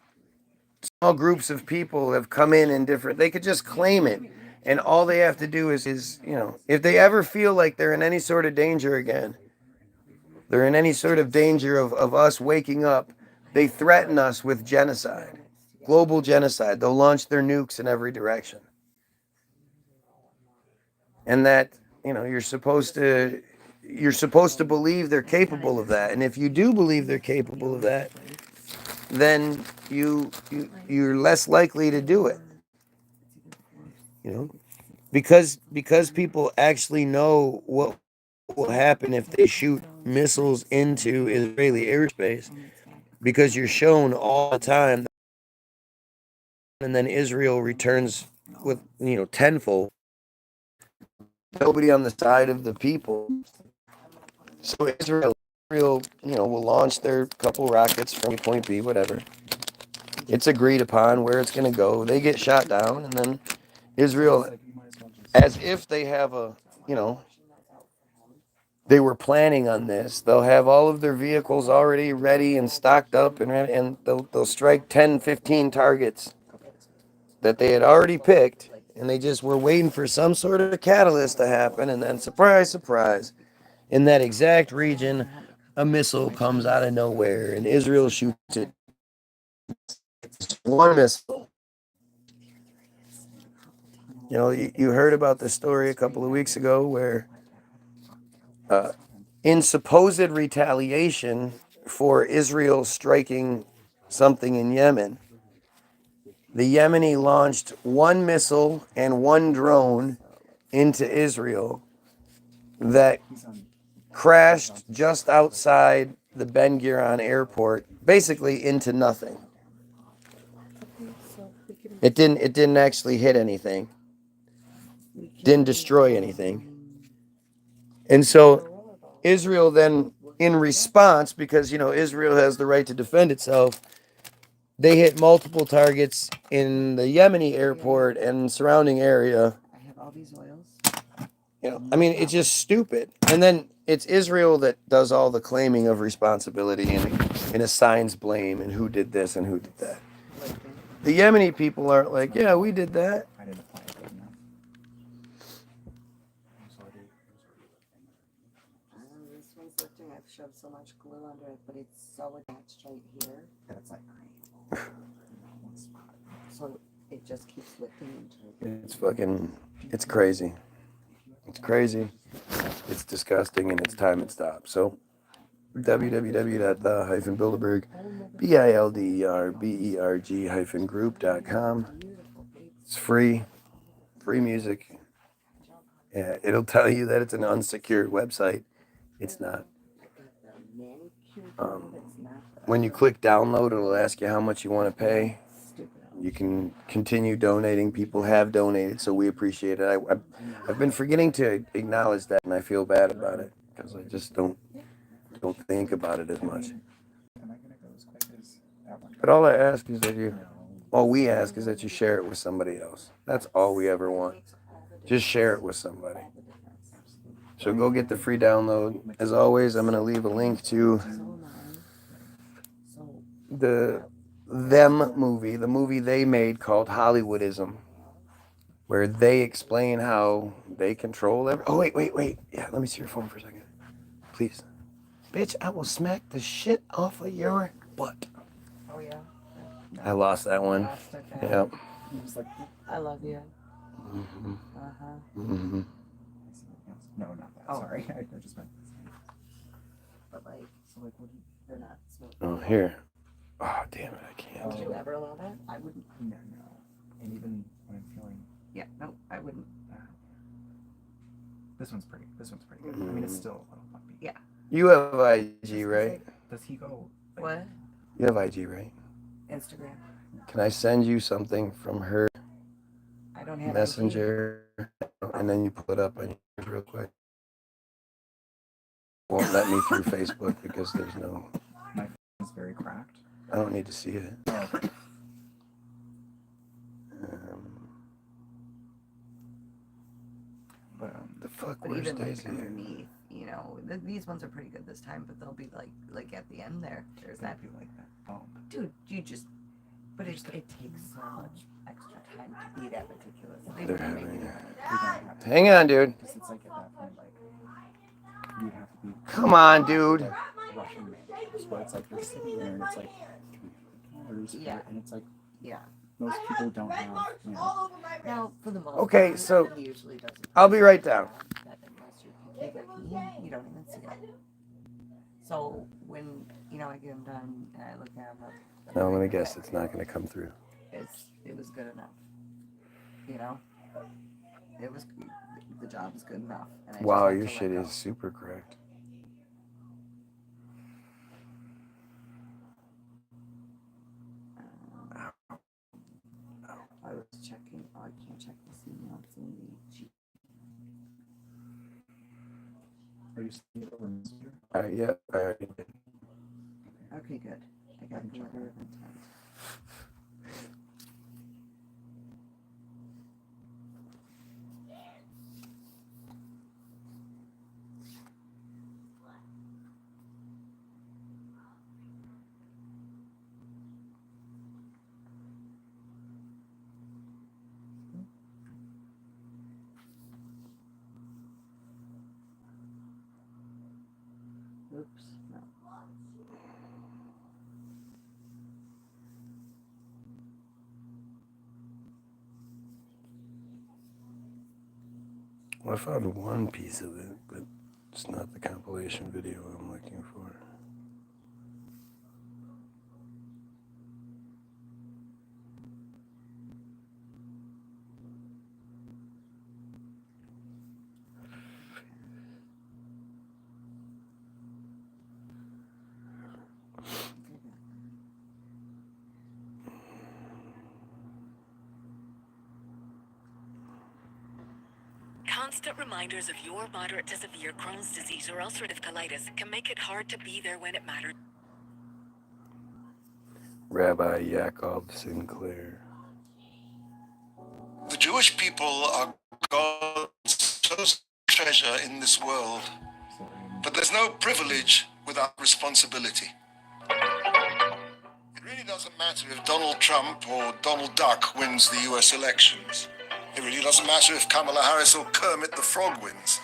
small groups of people have come in different. They could just claim it, and all they have to do is if they ever feel like they're in any sort of danger again, they're in any sort of danger of us waking up, they threaten us with genocide, global genocide. They'll launch their nukes in every direction, and that you're supposed to believe they're capable of that. And if you do believe they're capable of that, then you're less likely to do it. Because people actually know what will happen if they shoot missiles into Israeli airspace, because you're shown all the time, and then Israel returns with tenfold. Nobody on the side of the people. So Israel will launch their couple rockets from point B, whatever. It's agreed upon where it's going to go. They get shot down, and then Israel, as if they have they were planning on this. They'll have all of their vehicles already ready and stocked up, and they'll strike 10, 15 targets that they had already picked, and they just were waiting for some sort of catalyst to happen, and then surprise, surprise, in that exact region, a missile comes out of nowhere, and Israel shoots it. One missile. You heard about the story a couple of weeks ago where, in supposed retaliation for Israel striking something in Yemen, the Yemeni launched one missile and one drone into Israel that crashed just outside the Ben Gurion airport, basically into nothing. It didn't actually hit anything. Didn't destroy anything. And so Israel then, in response, because Israel has the right to defend itself, they hit multiple targets in the Yemeni airport and surrounding area. I have all these oils. It's just stupid. And then it's Israel that does all the claiming of responsibility and assigns blame and who did this and who did that. The Yemeni people aren't like, yeah, we did that. This one's lifting. I've shoved so much glue under it, but it's so attached right here that it's like so it just keeps lifting into it. It's crazy. It's crazy. It's disgusting, and it's time it stops. So www.the-bilderberg, BILDERBERG-group.com. It's free music. Yeah, it'll tell you that it's an unsecured website. It's not. When you click download, it'll ask you how much you want to pay. You can continue donating. People have donated, so we appreciate it. I've been forgetting to acknowledge that, and I feel bad about it because I just don't think about it as much. But all we ask is that you share it with somebody else. That's all we ever want. Just share it with somebody. So go get the free download. As always, I'm going to leave a link to the movie they made called Hollywoodism, where they explain how they control Oh, wait. Yeah, let me see your phone for a second. Please. Bitch, I will smack the shit off of your butt. Oh, yeah? I lost that one. Yep. I love you. Mm-hmm. Uh-huh. Mm-hmm. No, not that. Sorry. I just meant. But they're not smoking. Oh, here. Oh, damn it, I can't. Would you ever allow that? I wouldn't. No. And even when I'm feeling. Yeah, no, I wouldn't. This one's pretty good. I mean, it's still a little bumpy. Yeah. You have IG, right? Does he go? What? You have IG, right? Instagram. Can I send you something from her I don't have Messenger, and then you pull it up on yours real quick? Won't let me through Facebook because there's no. My phone is very cracked. I don't need to see it. The fuck, But where's even Daisy? underneath, these ones are pretty good this time, but they'll be like at the end there. There's that. Like that bump. Dude, you just But it takes so much extra time to be that meticulous. They They're wouldn't make having it a- right. They don't have to. Hang on, dude. Because it's like at that point, like, you have to be Come on, dude. like Russian managers, where it's like you're sitting there and it's like, Yeah. and it's like Yeah. most people don't have, you know. Now, for the most Okay, part, so he usually doesn't. I'll be right down. That unless you're picky, you don't even see it. So when I get him done and I look at him, No, I'm gonna guess it's not gonna come through. it was good enough. It was the job is good enough. And I just Wow, have your to let shit go. is super correct. I was checking. Oh, I can't check this email. It's in the cheat. Are you seeing it over Messenger? Yeah, I already did. Okay, good. I got the letter of intent. Oops. No. Well, I found one piece of it, but it's not the compilation video I'm looking for. Constant reminders of your moderate to severe Crohn's disease or ulcerative colitis can make it hard to be there when it matters. Rabbi Yaakov Sinclair. The Jewish people are God's chosen treasure in this world, but there's no privilege without responsibility. It really doesn't matter if Donald Trump or Donald Duck wins the US elections. It really doesn't matter if Kamala Harris or Kermit the Frog wins.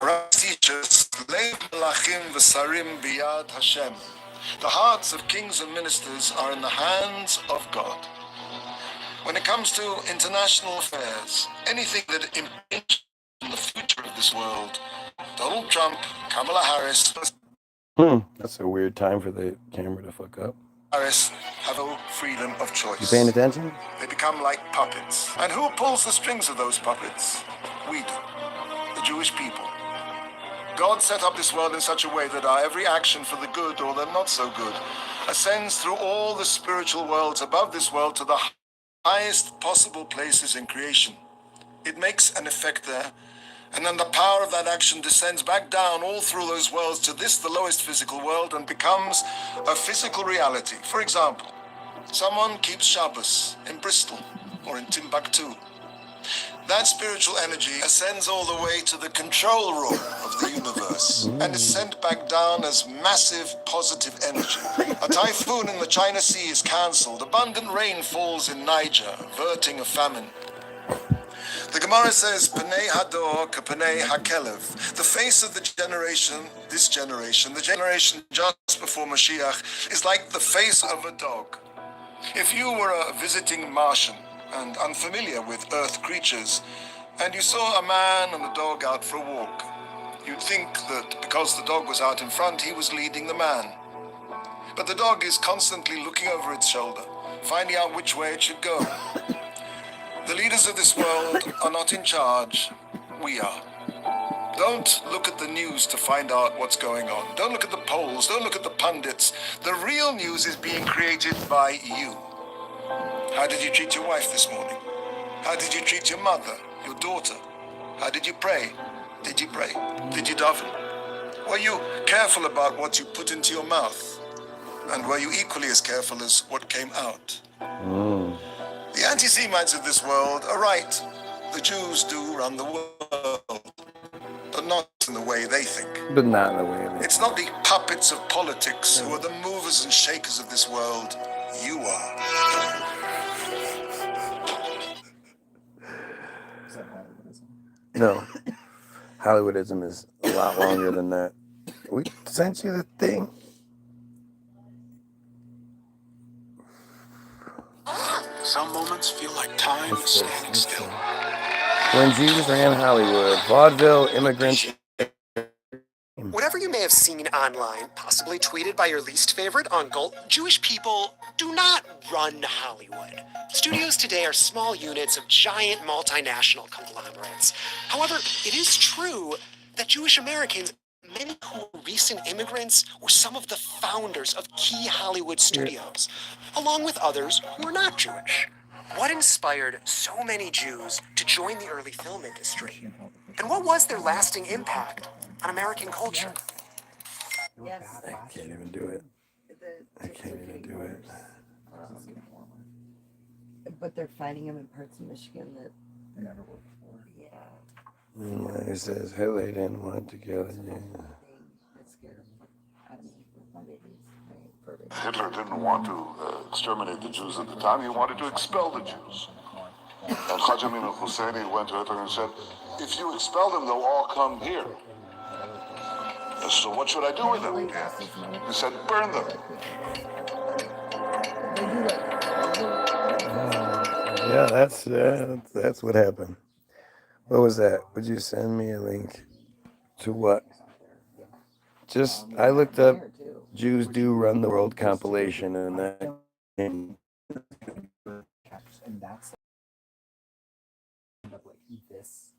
Our teachers, Lev Melachim v'Sarim biyad Hashem. The hearts of kings and ministers are in the hands of God. When it comes to international affairs, anything that impinges on the future of this world, Donald Trump, Kamala Harris, That's a weird time for the camera to fuck up. have no freedom of choice. You paying attention? They become like puppets. And who pulls the strings of those puppets? We do. The Jewish people. God set up this world in such a way that our every action for the good or the not so good ascends through all the spiritual worlds above this world to the highest possible places in creation. It makes an effect there, and then the power of that action descends back down all through those worlds to this, the lowest physical world, and becomes a physical reality. For example, someone keeps Shabbos in Bristol or in Timbuktu. That spiritual energy ascends all the way to the control room of the universe and is sent back down as massive positive energy. A typhoon in the China Sea is cancelled. Abundant rain falls in Niger, averting a famine. The Gemara says, Pnei Hador Pnei Hakelev. The face of the generation, this generation, the generation just before Mashiach, is like the face of a dog. If you were a visiting Martian and unfamiliar with Earth creatures, and you saw a man and a dog out for a walk, you'd think that because the dog was out in front, he was leading the man. But the dog is constantly looking over its shoulder, finding out which way it should go. The leaders of this world are not in charge, we are. Don't look at the news to find out what's going on. Don't look at the polls, don't look at the pundits. The real news is being created by you. How did you treat your wife this morning? How did you treat your mother, your daughter? How did you pray? Did you pray? Did you daven? Were you careful about what you put into your mouth? And were you equally as careful as what came out? The anti-Semites of this world are right. The Jews do run the world, but not in the way they think. But not in the way they It's not the puppets of politics who are the movers and shakers of this world. you are. Is that Hollywoodism? No, Hollywoodism is a lot longer than that. We sent you the thing. Some moments feel like time is standing still. When Jews ran Hollywood, vaudeville immigrants. Whatever you may have seen online, possibly tweeted by your least favorite uncle, Jewish people do not run Hollywood. Studios today are small units of giant multinational conglomerates. However, it is true that Jewish Americans, many who were recent immigrants, were some of the founders of key Hollywood studios, along with others who were not Jewish. What inspired so many Jews to join the early film industry? And what was their lasting impact on American culture? Yes. I can't even do it. The I tips can't are even getting do it. worse. But they're finding them in parts of Michigan that They never were before. yeah. It says Hitler didn't want to kill you. That scared them out of me with my babies. My fur babies. Hitler didn't want to exterminate the Jews at the time. He wanted to expel the Jews. And Haj Amin al-Husseini went to Hitler and said, if you expel them, they'll all come here. So what should I do with them? He said, burn them. They do like Yeah, that's what happened. What was that? Would you send me a link to what? Just I looked up Jews do run the world compilation, and that came. And that's like this.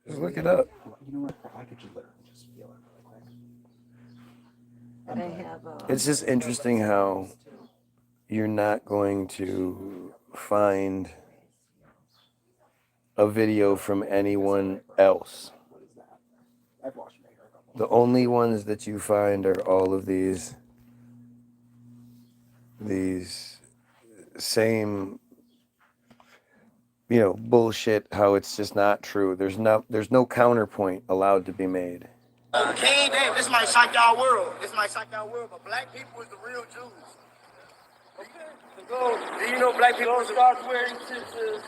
Just look it up. You know what? I could just literally just feel it really quick. and I have It's just interesting how you're not going to find a video from anyone else. I've watched it a couple. The only ones that you find are all of these same, bullshit, how it's just not true. There's no counterpoint allowed to be made. King David, this might shock y'all world. But black people is the real Jews. Okay? So, do you know black people start wearing tzitzis?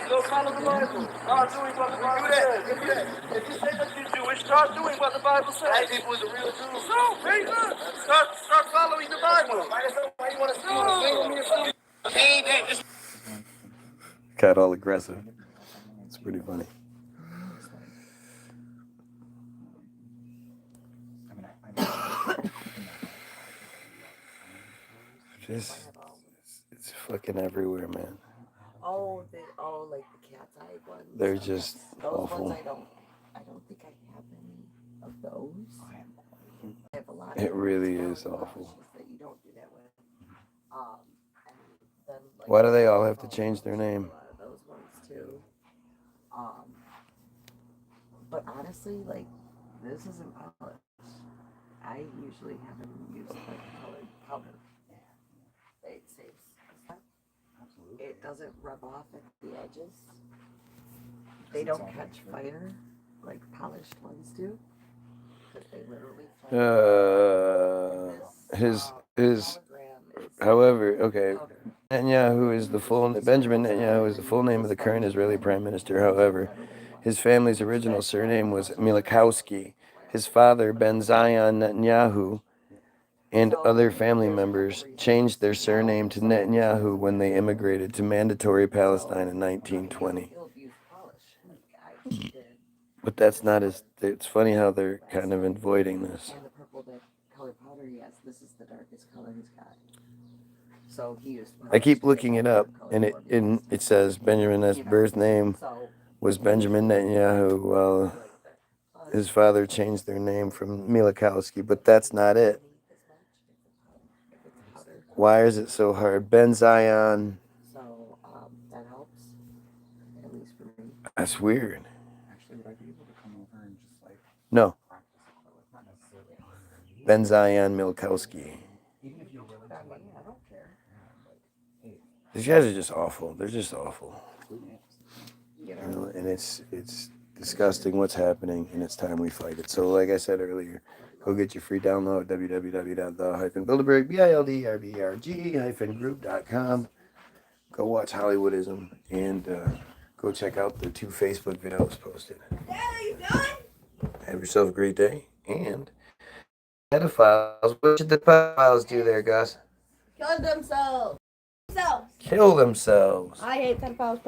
Go follow the Bible. Start doing what the Bible says. Do that. If you say that you're Jewish, start doing what the Bible says. Black people is the real Jews. So, very good. Start following the Bible. Why you want to King David. Got all aggressive. It's pretty funny. It's fucking everywhere, man. Like the cat's eye ones. They're just those awful. ones I don't think I have any of those. I have a lot. It of really those is awful. that you don't do that with. And then, like, Why do they all have to change their name? A lot of those ones too. But honestly, like, this isn't polished. I usually have them use like colored powder. It saves. It doesn't rub off at the edges. They don't catch fire like polished ones do. Because they literally however, okay. Netanyahu is Benjamin Netanyahu is the full name of the current Israeli Prime Minister. However, his family's original surname was Milikowski. His father, Ben Zion Netanyahu, and other family members changed their surname to Netanyahu when they immigrated to Mandatory Palestine in 1920. But that's not it's funny how they're kind of avoiding this. And the purple, that color powder he has, this is the darkest color he's got. So he used. I keep looking it up, and it says Benjamin's birth name was Benjamin Netanyahu, while his father changed their name from Milikowski, but that's not it. Why is it so hard? Ben Zion. So that helps, at least for me. That's weird. Actually, would I be able to come over and just like No. practice it? Not necessarily. Ben Zion Milikowski. Even if you're willing to like, I don't care. These guys are just awful. They're just awful. You know, And it's disgusting what's happening, and it's time we fight it. So like I said earlier, Go get your free download, www.the-bilderberg-group.com. Go watch Hollywoodism and go check out the 2 Facebook videos posted. Dad, are you done? Have yourself a great day. And pedophiles, what should the pedophiles do there, Gus? Kill themselves. Kill themselves. I hate pedophiles.